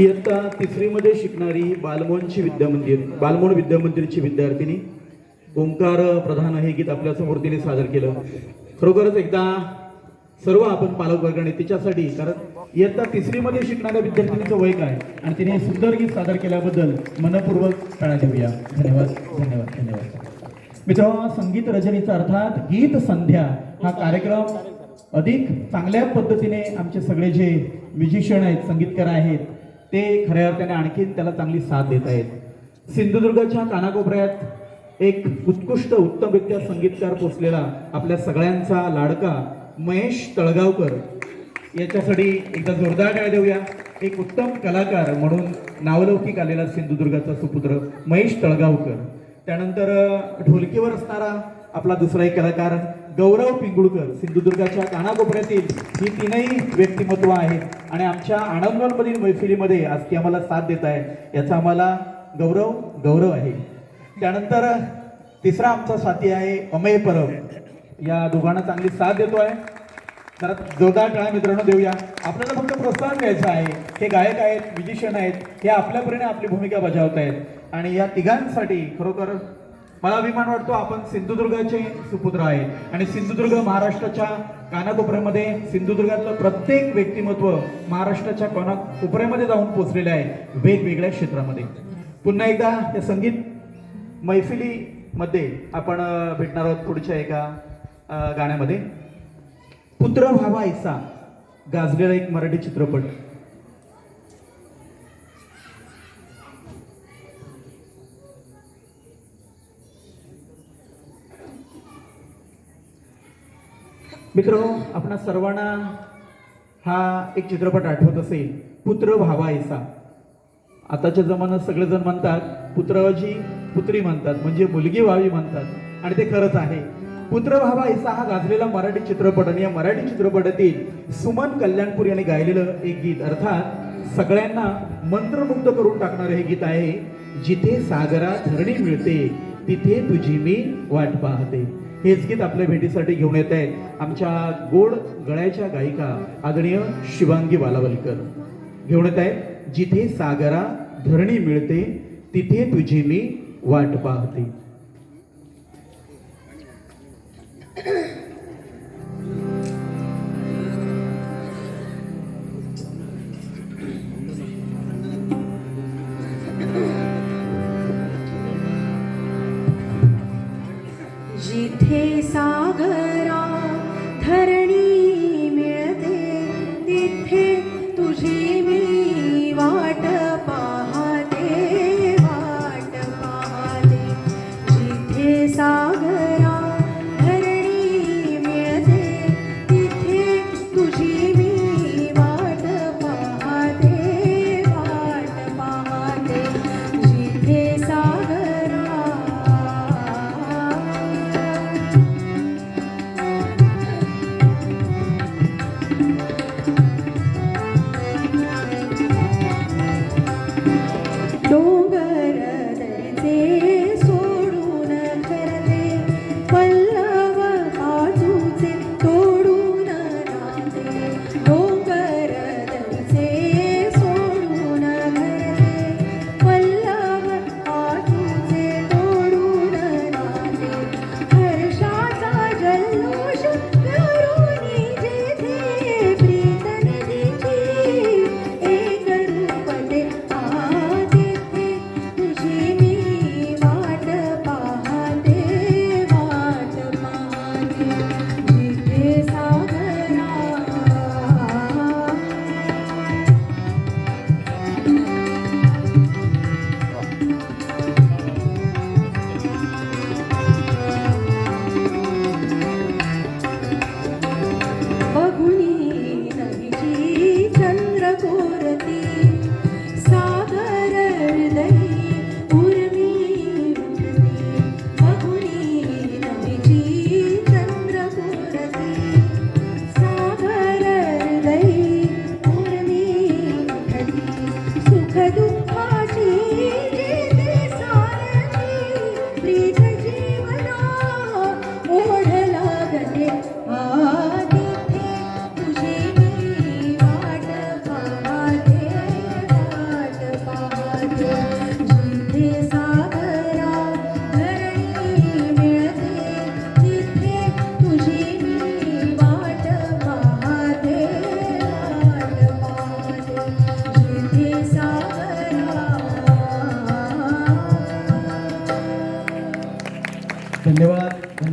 इयत्ता 3री मध्ये शिकणारी बालमोहन विद्यामंदिरची विद्यार्थिनी ओंकार प्रधान हे गीत आपल्या समोर तिने सादर केलं. खरोखरच एकदा सर्व आपण पालक वर्गाने तिच्यासाठी, कारण इयत्ता 3री मध्ये शिकणाऱ्या विद्यार्थिनीचं वय काय आणि तिने सुंदर गीत सादर केल्याबद्दल मनपूर्वक टाळ्या देऊया. धन्यवाद धन्यवाद धन्यवाद. मित्रांनो, संगीत रजनीचा अर्थात गीत संध्या हा कार्यक्रम अधिक चांगल्या पद्धतीने आमचे सगळे जे म्युझिशियन आहेत, संगीतकार आहेत, ते खऱ्या अर्थाने आणखीन त्याला चांगली साथ देत आहेत. सिंधुदुर्गच्या कानाकोपऱ्यात एक उत्कृष्ट उत्तमरित्या संगीतकार पोचलेला आपल्या सगळ्यांचा लाडका महेश तळगावकर याच्यासाठी एकदा जोरदार टाळ्या देऊया. एक उत्तम कलाकार म्हणून नावलौकिक आलेला सिंधुदुर्गाचा सुपुत्र महेश तळगावकर. त्यानंतर ढोलकीवर असणारा आपला दुसरा एक कलाकार गौरव पिंगुळकर. सिंधुदुर्गाच्या कानाकोपऱ्यातील ही तीनही व्यक्तिमत्व आहेत आणि आमच्या आनंदवनमधील मैफिलीमध्ये आज ती आम्हाला साथ देत आहे, याचा आम्हाला गौरव आहे. त्यानंतर तिसरा आमचा साथी आहे अमेय परब. या दोघांना चांगली साथ देतोय. तर जोरदार टाळ्या मित्रांनो देऊया. आपल्याला फक्त प्रोत्साहन द्यायचं आहे. हे गायक आहेत, म्युझिशियन आहेत, हे आपल्यापरीने आपली भूमिका बजावत आहेत आणि या तिघांसाठी खरोखर मला अभिमान वाटतो. आपण सिंधुदुर्गाचे सुपुत्र आहेत आणि सिंधुदुर्ग महाराष्ट्राच्या कानाकोपऱ्यामध्ये, सिंधुदुर्गातलं प्रत्येक व्यक्तिमत्व महाराष्ट्राच्या कानाकोपऱ्यामध्ये जाऊन पोचलेले आहे वेगवेगळ्या क्षेत्रामध्ये. पुन्हा एकदा या संगीत मैफिलीमध्ये आपण भेटणार आहोत पुढच्या एका गाण्यामध्ये. पुत्र व्हावा ऐसा गाजलेला एक मराठी चित्रपट. मित्रांनो, आपणा सर्वांना हा एक चित्रपट आठवत असेल, पुत्र व्हावा ऐसा. आताच्या जमान्यात सगळेजण म्हणतात पुत्रऐवजी पुत्री म्हणतात, म्हणजे मुलगी व्हावी म्हणतात आणि ते खरंच आहे. पुत्र व्हावा ऐसा हा गाजलेला मराठी चित्रपट आणि या मराठी चित्रपटातील सुमन कल्याणपूर यांनी गायलेलं एक गीत, अर्थात सगळ्यांना मंत्रमुग्ध करून टाकणारं हे गीत आहे. जिथे सागरात धरणी मिळते तिथे तुझी मी वाट पाहते. हेच गीत आपल्या भेटीसाठी घेऊन येत आहेत आमच्या गोड गळ्याच्या गायिका आदरणीय शिवांगी बालावलकर. घेऊन येत आहेत जिथे सागरा धरणी मिळते तिथे तुझी मी वाट पाहते. जिथे सागरा धरणी मिळते तिथे तुझी मी वाट पाहते, वाट पाहते. जिथे सागरा धरणी मिळते तिथे तुझी मी वाट पाहते, वाट पाहते. जिथे सागरा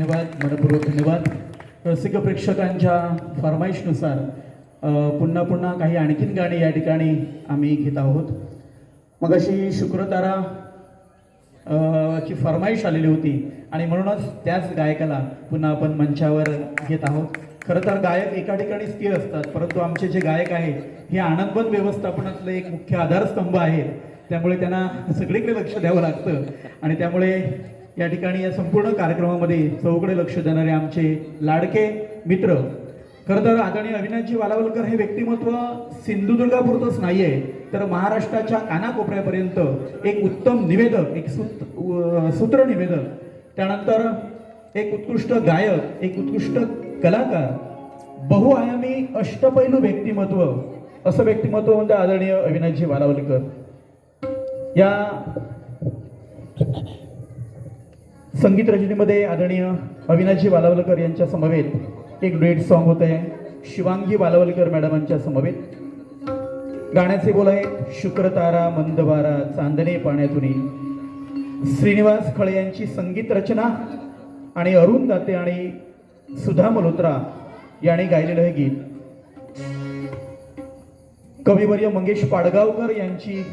धन्यवाद, मनपूर्वक धन्यवाद. रसिक प्रेक्षकांच्या फरमाईशनुसार पुन्हा पुन्हा काही आणखीन गाणी या ठिकाणी आम्ही घेत आहोत. मग अशी शुक्रतारा ची फरमाईश आलेली होती आणि म्हणूनच त्याच गायकाला पुन्हा आपण मंचावर घेत आहोत. खरं तर गायक एका ठिकाणी स्थिर असतात, परंतु आमचे जे गायक आहेत हे आनंदवन व्यवस्थापनातलं एक मुख्य आधारस्तंभ आहे. त्यामुळे त्यांना सगळीकडे लक्ष द्यावं लागतं आणि त्यामुळे या ठिकाणी या संपूर्ण कार्यक्रमामध्ये चौकडे लक्ष देणारे आमचे लाडके मित्र. खरं तर आदरणीय अविनाशजी वालावलकर हे व्यक्तिमत्व सिंधुदुर्गापुरतंच नाही आहे, तर महाराष्ट्राच्या कानाकोपऱ्यापर्यंत एक उत्तम निवेदक, एक सूत्र निवेदक, त्यानंतर एक उत्कृष्ट गायक, एक उत्कृष्ट कलाकार, बहुआयामी अष्टपैलू व्यक्तिमत्व, असं व्यक्तिमत्व म्हणजे आदरणीय अविनाशजी वालावलकर. या संगीत रचनेमध्ये आदरणीय अविनाशजी वालावलकर यांच्या समवेत एक डुएट सॉन्ग होत आहे शिवांगी वालावलकर मॅडमांच्या समवेत. गाण्याचे बोल आहेत शुक्रतारा मंदवारा चांदणे पाण्यातुनी. श्रीनिवास खळे यांची संगीत रचना आणि अरुण दाते आणि सुधा मल्होत्रा यांनी गायलेलं हे गीत. कविवर्य मंगेश पाडगावकर यांची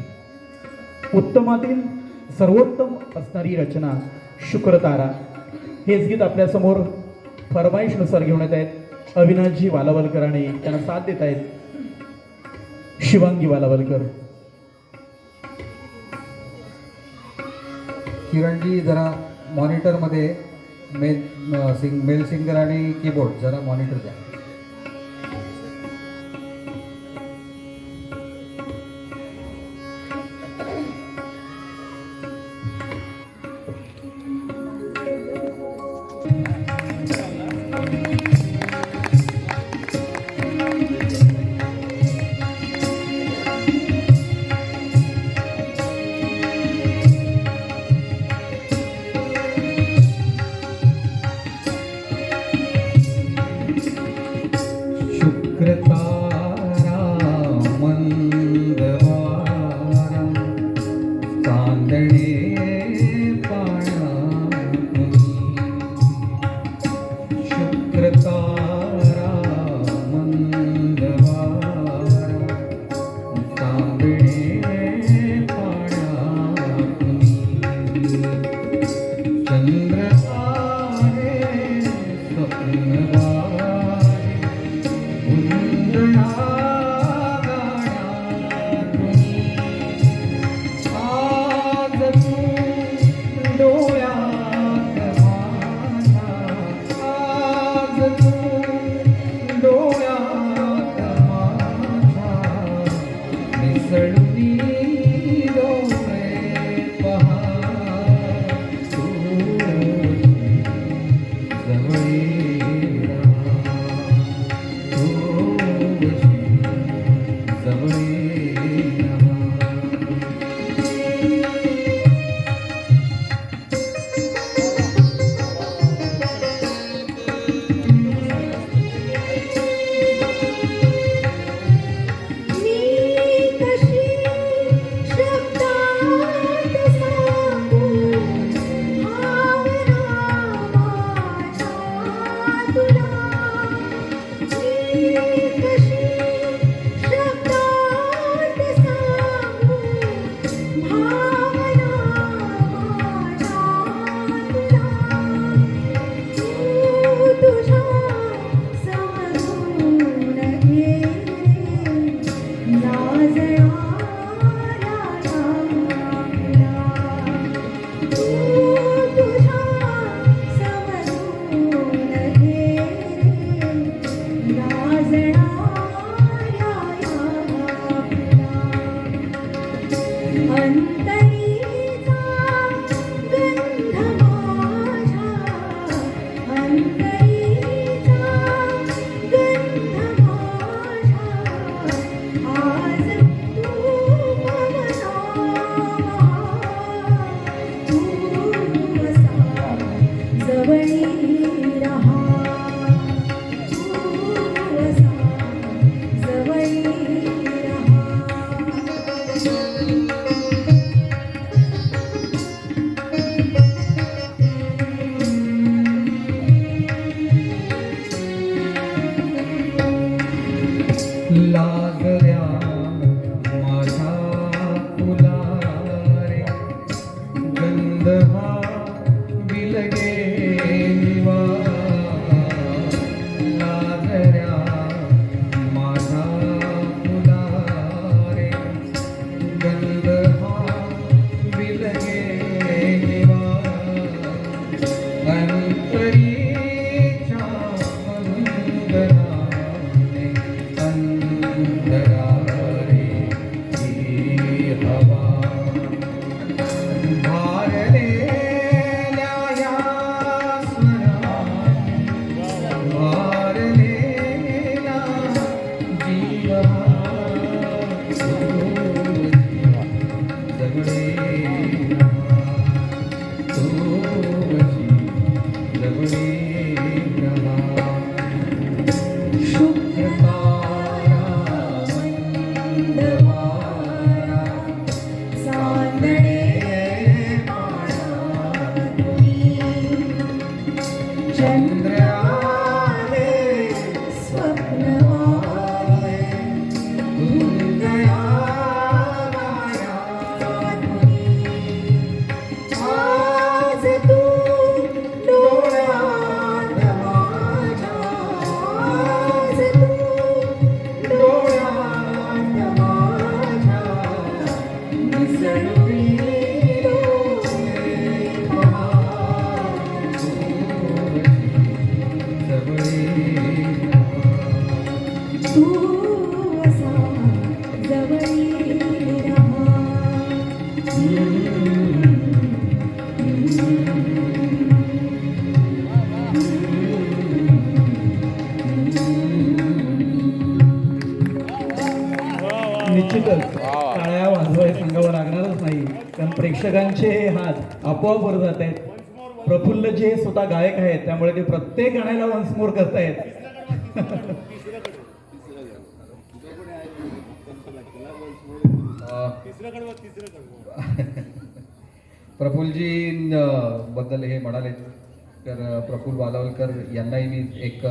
उत्तमातील सर्वोत्तम असणारी रचना शुक्रतारा. हेच गीत आपल्यासमोर फरमाईशनुसार घेऊन येत आहेत अविनाशजी वालावलकर आणि त्यांना साथ देत आहेत शिवांगी वालावलकर. किरणजी जरा मॉनिटरमध्ये मेल सिंगर आणि कीबोर्ड जरा मॉनिटर द्या. शुक्रतारा मंदवारा चांदणे पाण्यातुनी. शुक्रतारा मंदवारा चांदणे पाण्यातुनी. चंद्र आहे स्वप्नवारे शुभ्रतारा मंदवारा चांदणे मानातुनी चंद्र आले स्वप्न आले धुंदया मायातुनी आज तू डोळ्यात माझ्या आज तू डोळ्यात माझ्या मिसळून डोळे तू असा जवळी राहा निश्चितच टाळ्या वाजवाय सांगावं लागणारच नाही, कारण प्रेक्षकांचे हात आपोआप वर जात आहेत. प्रफुल्ल जे स्वतः गायक आहेत त्यामुळे ते प्रत्येक गाण्याला वन्स मोर करतायत. प्रफुल्लजी बद्दल हे म्हणाले तर प्रफुल्ल वालावलकर यांनाही मी एक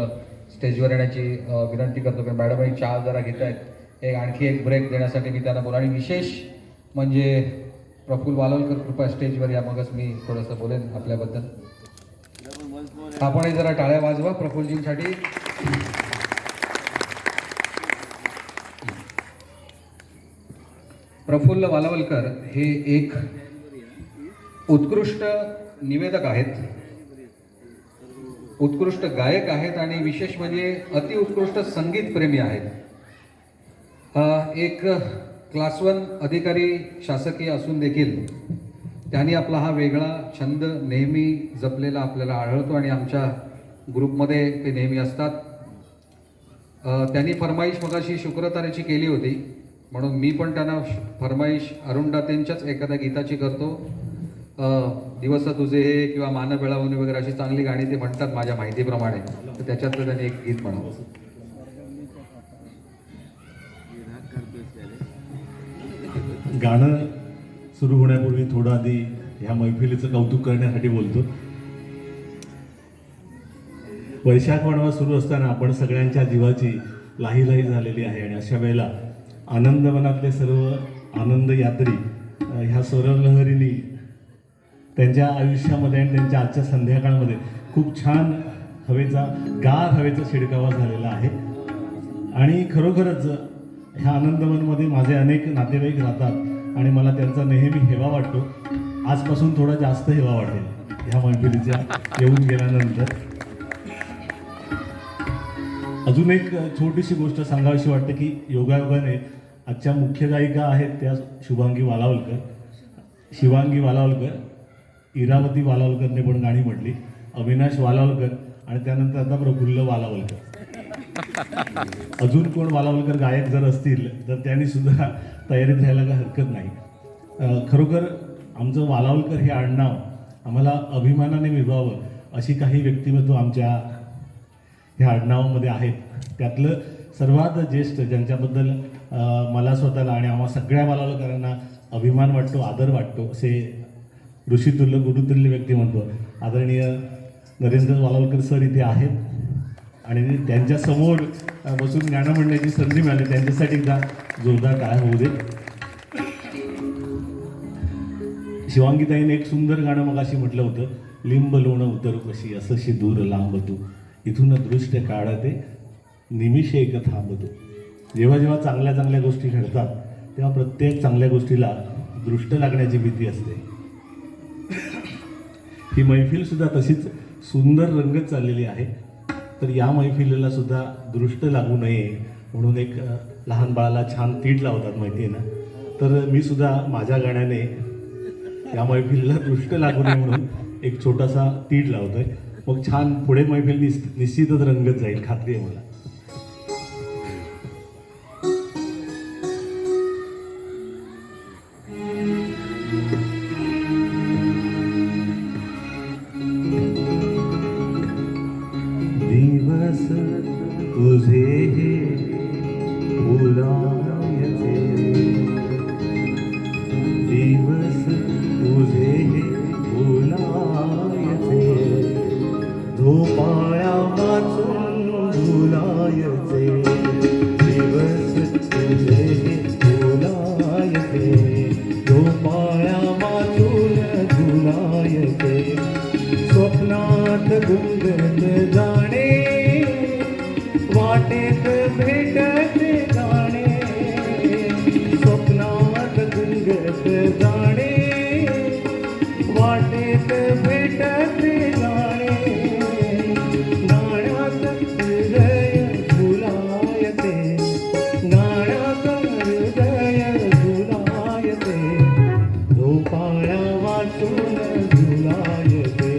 स्टेजवर येण्याची विनंती करतो की मॅडमही चहा जरा घेत आहेत, एक आणखी एक ब्रेक देण्यासाठी मी त्यांना बोला. आणि विशेष म्हणजे प्रफुल्ल वालावलकर कृपया स्टेजवर या, मगच मी थोडंसं बोलेन आपल्याबद्दल. आपणही जरा टाळ्या वाजवा प्रफुल्लजींसाठी. प्रफुल्ल वालावलकर हे एक उत्कृष्ट निवेदक आहेत, उत्कृष्ट गायक आहेत आणि विशेष म्हणजे अतिउत्कृष्ट संगीत प्रेमी आहेत. एक क्लास 1 अधिकारी शासकीय असून देखील त्यांनी आपला हा वेगळा छंद नेहमी जपलेला आपल्याला आढळतो आणि आमच्या ग्रुपमध्ये ते नेहमी असतात. त्यांनी फरमाईश मगाशी शुक्रतारेची केली होती, म्हणून मी पण त्यांना फरमाईश अरुणदातेंच्याच एखाद्या गीताची करतो. दिवस तुझे हे किंवा मान बेळावणी वगैरे अशी चांगली गाणी ते म्हणतात माझ्या माहितीप्रमाणे, तर त्याच्यातलं त्यांनी एक गीत म्हणावं. गाणं सुरू होण्यापूर्वी थोडं आधी ह्या मैफिलीचं कौतुक करण्यासाठी बोलतो. वैशाख वणवा सुरू असताना आपण सगळ्यांच्या जीवाची लाहीलाही झालेली आहे आणि अशा वेळेला आनंदवनातले सर्व आनंद यात्री ह्या स्वरलहरींनी त्यांच्या आयुष्यामध्ये आणि त्यांच्या आजच्या संध्याकाळमध्ये खूप छान गार हवेचा शिडकावा झालेला आहे. आणि खरोखरच ह्या आनंदवनमध्ये माझे अनेक नातेवाईक राहतात आणि मला त्यांचा नेहमी हेवा वाटतो. आजपासून थोडा जास्त हेवा वाटेल ह्या मैफिलीच्या येऊन गेल्यानंतर. अजून एक छोटीशी गोष्ट सांगावीशी वाटते की योगायोगाने आजच्या मुख्य गायिका आहेत त्या शुभांगी वालावलकर, शिवांगी वालावलकर, इरावती वालावलकरने पण गाणी म्हटली, अविनाश वालावलकर आणि त्यानंतर आता प्रफुल्ल वालावलकर. अजून कोण वालावलकर गायक जर असतील तर त्यांनी सुद्धा तयारीत राहायला काही हरकत नाही. खरोखर आमचं वालावलकर हे आडनाव आम्हाला अभिमानाने विभावं अशी काही व्यक्तिमत्व आमच्या ह्या आडनावामध्ये आहेत. त्यातलं सर्वात ज्येष्ठ ज्यांच्याबद्दल मला स्वतःला आणि आम्हा सगळ्या वालावलकरांना अभिमान वाटतो, आदर वाटतो, असे ऋषितुल्य गुरुतुल्य व्यक्तिमत्व आदरणीय नरेंद्र वालावलकर सर इथे आहेत आणि त्यांच्यासमोर बसून गाणं म्हणण्याची संधी मिळाली, त्यांच्यासाठी एकदा जोरदार टाळ्या होऊ दे. शिवांगीताईने एक सुंदर गाणं मगाशी म्हटलं होतं, लिंब लोण उतरू कशी असशी दूर लांब तू, इथून दृष्ट काढते निमिष एक थांबतो. जेव्हा जेव्हा चांगल्या चांगल्या गोष्टी घडतात तेव्हा प्रत्येक चांगल्या गोष्टीला दृष्ट लागण्याची भीती असते. ही मैफिलसुद्धा तशीच सुंदर रंगत चाललेली आहे. तर या मैफिलीला सुद्धा दृष्ट लागू नये म्हणून एक लहान बाळाला छान तीट लावतात माहिती आहे ना, तर मी सुद्धा माझ्या गाण्याने या मैफिलीला दृष्ट लागू नये म्हणून एक छोटासा तीट लावतोय. मग छान पुढे मैफिल निश्चितच रंगत जाईल, खात्री आहे मला. दिवस तुझे हे बोलायचे दिवस तुझे हे बोलायचे झोपाळ्या वाचून झुलायचे दिवस तुझे हे बोलायचे झोपाळ्या वाचून झुलायचे स्वप्नात गुंगत जाणे वाटेत भेटत जाणे स्वप्नात गुंगत जाणे वाटेत भेटत जाणे गाण्यात हृदय झुलायते गाण्यात हृदय झुलायते झोपाळ्या वाचून झुलायते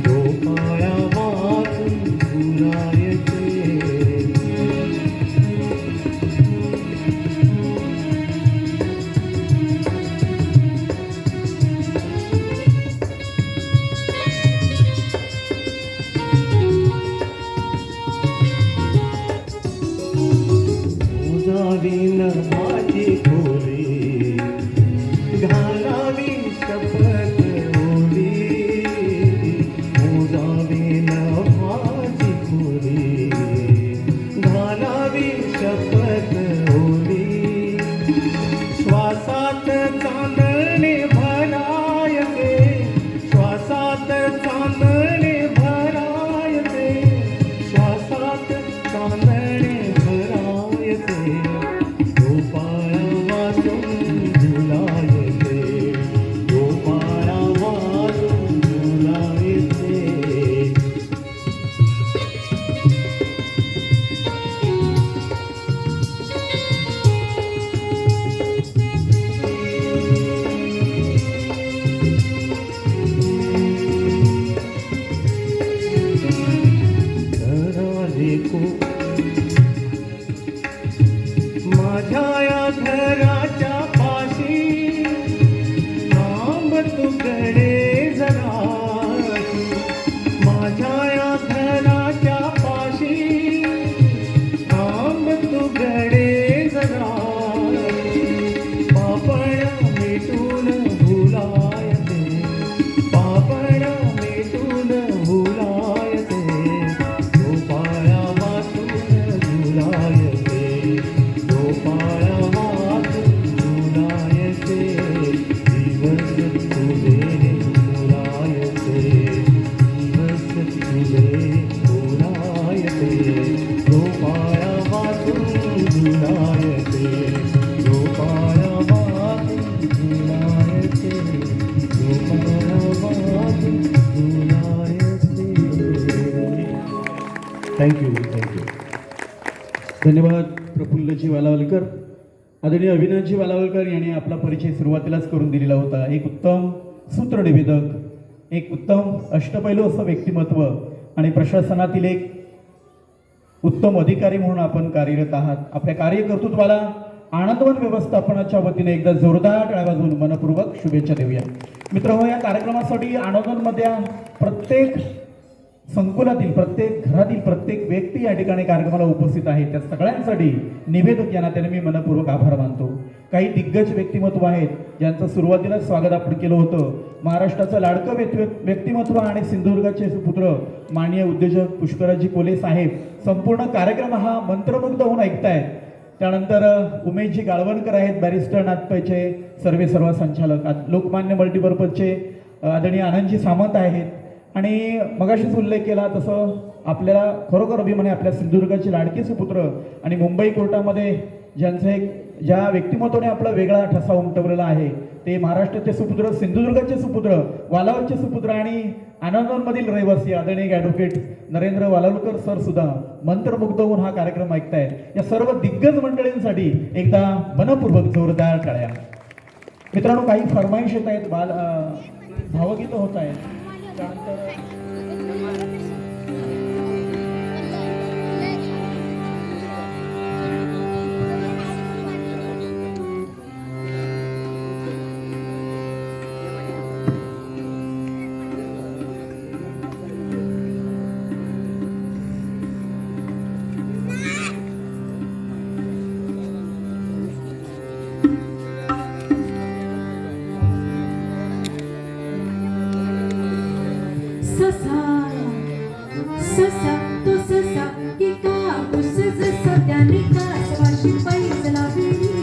झोपाळ्या वाचून झुलायते जावीन माझी खोली घालावी शपथ ओली मोजावीन माझी खोली घालावी शपथ ओली श्वासात चांदणे भरायचे श्वासात चांदणे भरायचे श्वासात चांदणे भरायचे झोपाळ्या वाचून झुलायचे झोपाळ्या वाचून झुलायचे घरालेको माझ्या या घराच्या पाशी थांब तुकडे जरा माझ्या या घराच्या पाशी थांब तुकडे जरा पापड मिटून भुलायचे पापड मिटून भुलायचे झोपाळ्या वाचून झुलायचे झोपाळ्या वाचून झुलायचे दिवस तुझे बोलायचे दिवस तुझे बोलायचे झोपाळ्या वाचून झुलायचे झोपाळ्या वाचून झुलायचे झोपाळ्या वाचून झुलायचे थँक्यू धन्यवाद प्रफुल्लजी वालावलकर. आदरणीय अविनाशजी वालावलकर यांनी आपला परिचय सुरुवातीलाच करून दिलेला होता. एक उत्तम सूत्रनिवेदक एक उत्तम अष्टपैलू असं व्यक्तिमत्व आणि प्रशासनातील एक उत्तम अधिकारी म्हणून आपण कार्यरत आहात. आपल्या कार्यकर्तृत्वाला आनंदवन व्यवस्थापनाच्या वतीने एकदा जोरदार टाळ्या वाजवून मनपूर्वक शुभेच्छा देऊया. मित्रांनो, या कार्यक्रमासाठी आनंदवनमधल्या प्रत्येक संकुलातील प्रत्येक घरातील प्रत्येक व्यक्ती या ठिकाणी कार्यक्रमाला उपस्थित आहे. त्या सगळ्यांसाठी निवेदक या नात्याने मी मनपूर्वक आभार मानतो. काही दिग्गज व्यक्तिमत्व आहेत ज्यांचं सुरुवातीलाच स्वागत आपण केलं होतं. महाराष्ट्राचं लाडकं व्यक्तिमत्व आणि सिंधुदुर्गाचे सुपुत्र माननीय उद्योजक पुष्कराजी कोले साहेब संपूर्ण कार्यक्रम हा मंत्रमुग्ध होऊन ऐकतायत. त्यानंतर उमेशजी गाळवणकर आहेत, बॅरिस्टर नाथपैचे सर्व संचालक. लोकमान्य मल्टीपर्पजचे आदरणीय आनंदजी सामंत आहेत. आणि मगाशीच उल्लेख केला तसं आपल्याला खरोखर अभिमान आहे आपल्या सिंधुदुर्गाचे लाडके सुपुत्र आणि मुंबई कोर्टामध्ये ज्यांचं एक ज्या व्यक्तिमत्वाने आपला वेगळा ठसा उमटवलेला आहे ते महाराष्ट्राचे सुपुत्र, सिंधुदुर्गाचे सुपुत्र, वालावलचे सुपुत्र आणि आनंदवनमधील रहिवासी आदरणीय ॲडव्होकेट नरेंद्र वालावलकर सर सुद्धा मंत्रमुग्ध होऊन हा कार्यक्रम ऐकतायत. या सर्व दिग्गज मंडळींसाठी एकदा मनपूर्वक जोरदार टाळ्या. मित्रांनो, काही फरमाईश येत आहेत, भावगीतं होत आहेत. त्यानंतर तो ससा की कापूस जसा त्याने कासवाशी पैज लाविली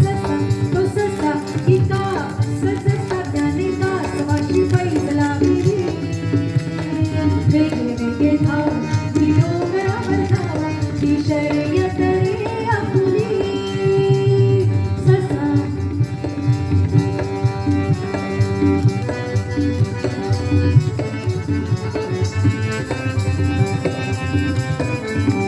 ससा तो ससा की कापूस जसा त्याने कासवाशी पैज लाविली वेगे वेगे धाव ती डोंगरावर धाव ती शर्यत रे आपुली ससा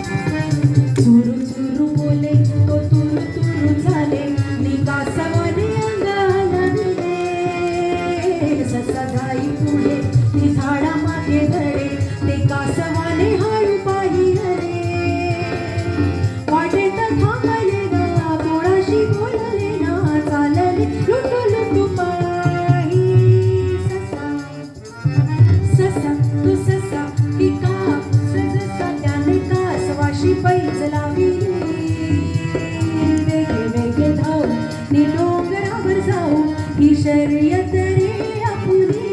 चुरू चुरू बोले तो तुरु तुरु झाले निकासवाने अंगाला दिले ससा जाई पुढे ती झाडा मागे धडे ते कासवाने हळू पाहिले वाटेत थांबले ना कोणाशी बोलले ना चालले लुटू लुटू पायी ससा ससा तू ससा की कापूस जसा त्याने कासवाशी पैज लाविली वेगे वेगे धाव नी डोंगरावर जाऊ ही शर्यत रे आपुली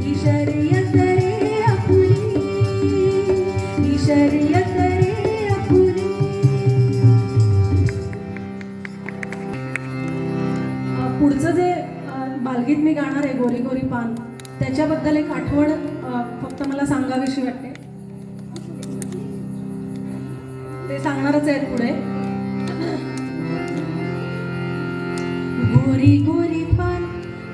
ही शर्यत रे आपुली ही शर्यत रे आपुली पुढचं जे बालगीत मी गाणार आहे गोरी गोरी पान त्याच्याबद्दल एक आठवण फक्त मला सांगावीशी वाटते ते सांगणारच आहेत पुढे गोरी गोरी पान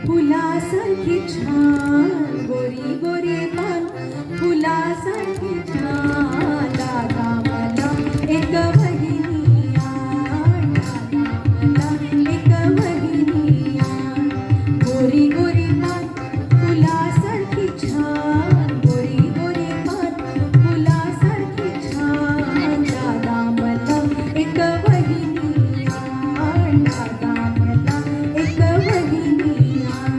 फुलासारखी छान गोरी गोरी पान फुलासारखी छान दादा मला एक बहिणी आण दादा मला एक बहिणी आण गोरी गोरी पान फुलासारखी छान गोरी गोरी पान फुलासारखी छान दादा मला एक बहिणी आण दादा मला एक बहिणी आण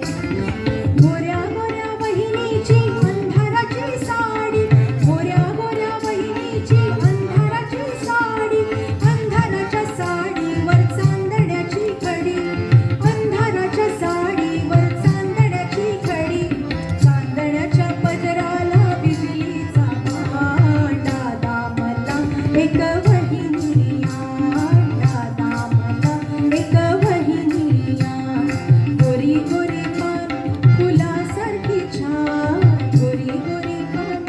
गोऱ्या गोऱ्या बहिणीची अंधाराची साडी गोऱ्या गोऱ्या बहिणीची अंधाराची साडी अंधाराच्या साडीवर चांदण्याची खडी अंधाराच्या साडीवर चांदण्याची खडी चांदण्याच्या पदराला बिजलीचा पहाड दादा मला एक बहिणी आण दादा मला एक बहिणी आण गोरी गोरी पान फुलासारखी छान गोरी गोरी पान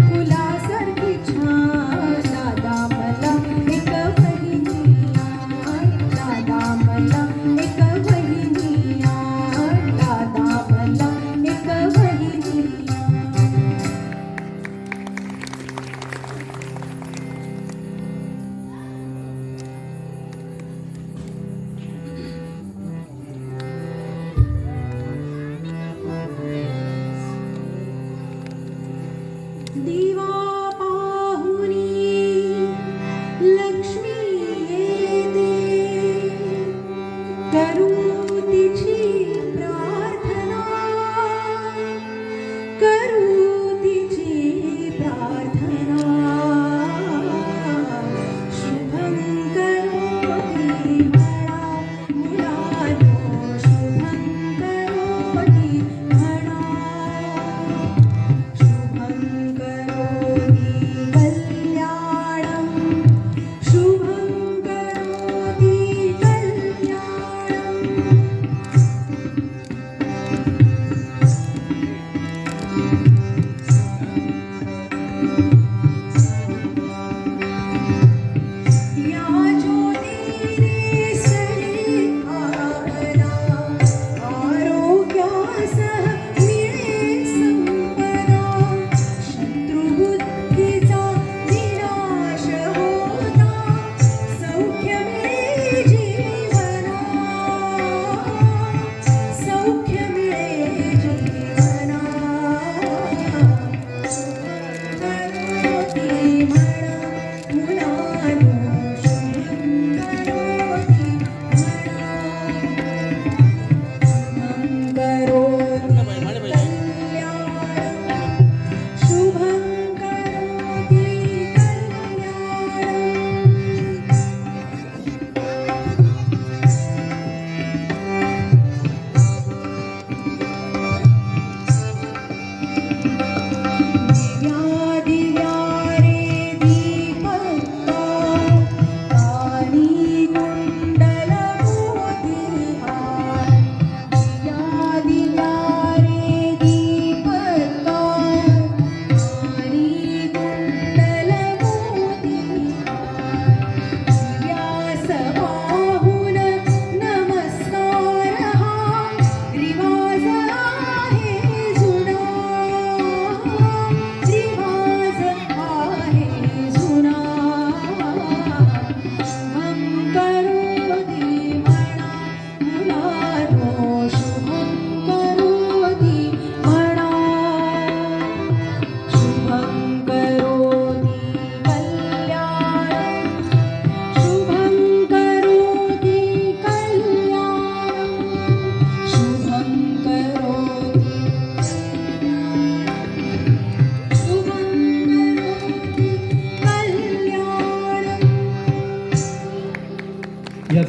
फुलासारखी छान दादा मला एक बहिणी आण दादा मला एक बहिणी आण दादा मला एक बहिणी आण दिवा पाहुनी लक्ष्मी येते करू तिची प्रार्थना करू तिची प्रार्थना शुभं करोति म्हणा मुलानो शुभं करोति म्हणा शुभं करोति कल्याणं शुभं करोति कल्याणं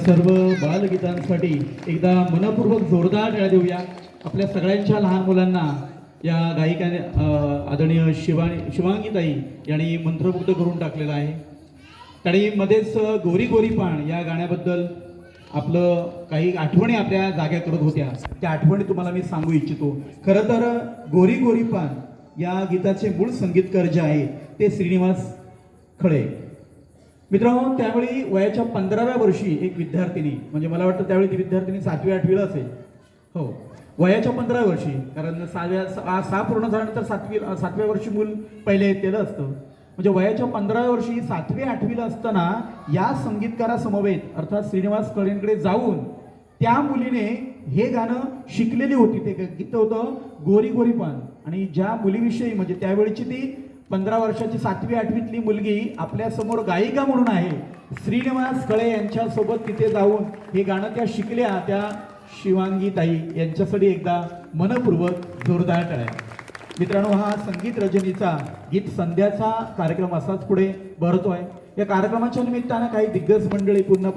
सर्व बालगीतांसाठी एकदा मनपूर्वक जोरदार टाळ्या देऊया. आपल्या सगळ्यांच्या लहान मुलांना या गायिकाने आदरणीय शिवांगीताई यांनी मंत्रमुग्ध करून टाकलेलं आहे. आणि मध्येच गोरी गोरी पाण या गाण्याबद्दल आपलं काही आठवणी आपल्या जाग्या करत होत्या. त्या आठवणी तुम्हाला मी सांगू इच्छितो. खरं तर गोरी गोरी पान या गीताचे मूळ संगीतकार जे आहे ते श्रीनिवास खळे. मित्रांनो, त्यावेळी वयाच्या 15व्या वर्षी एक विद्यार्थिनी, म्हणजे मला वाटतं त्यावेळी ती विद्यार्थिनी 7वी-8वीला असेल. हो, वयाच्या 15व्या वर्षी, कारण 6 पूर्ण झाल्यानंतर 7व्या वर्षी मूल पहिले येतेलं असतं. म्हणजे वयाच्या 15व्या वर्षी 7वी-8वीला असताना या संगीतकारासमवेत अर्थात श्रीनिवास खळेंकडे जाऊन त्या मुलीने हे गाणं शिकलेली होती. ते गीत होतं गोरी गोरी पान. आणि ज्या मुलीविषयी म्हणजे त्यावेळीची ती 15 वर्षाची 7वी-8वीतली मुलगी आपल्या समोर गायिका म्हणून आहे. श्रीनिवास खळे यांच्यासोबत तिथे जाऊन हे गाणं त्या शिकल्या, त्या शिवांगीताई यांच्यासाठी एकदा मनपूर्वक जोरदार टाळ्या. मित्रांनो, हा संगीत रजनीचा गीत संध्याचा कार्यक्रम असाच पुढे बहरतोय. या कार्यक्रमाच्या निमित्तानं काही दिग्गज मंडळी पुन्हा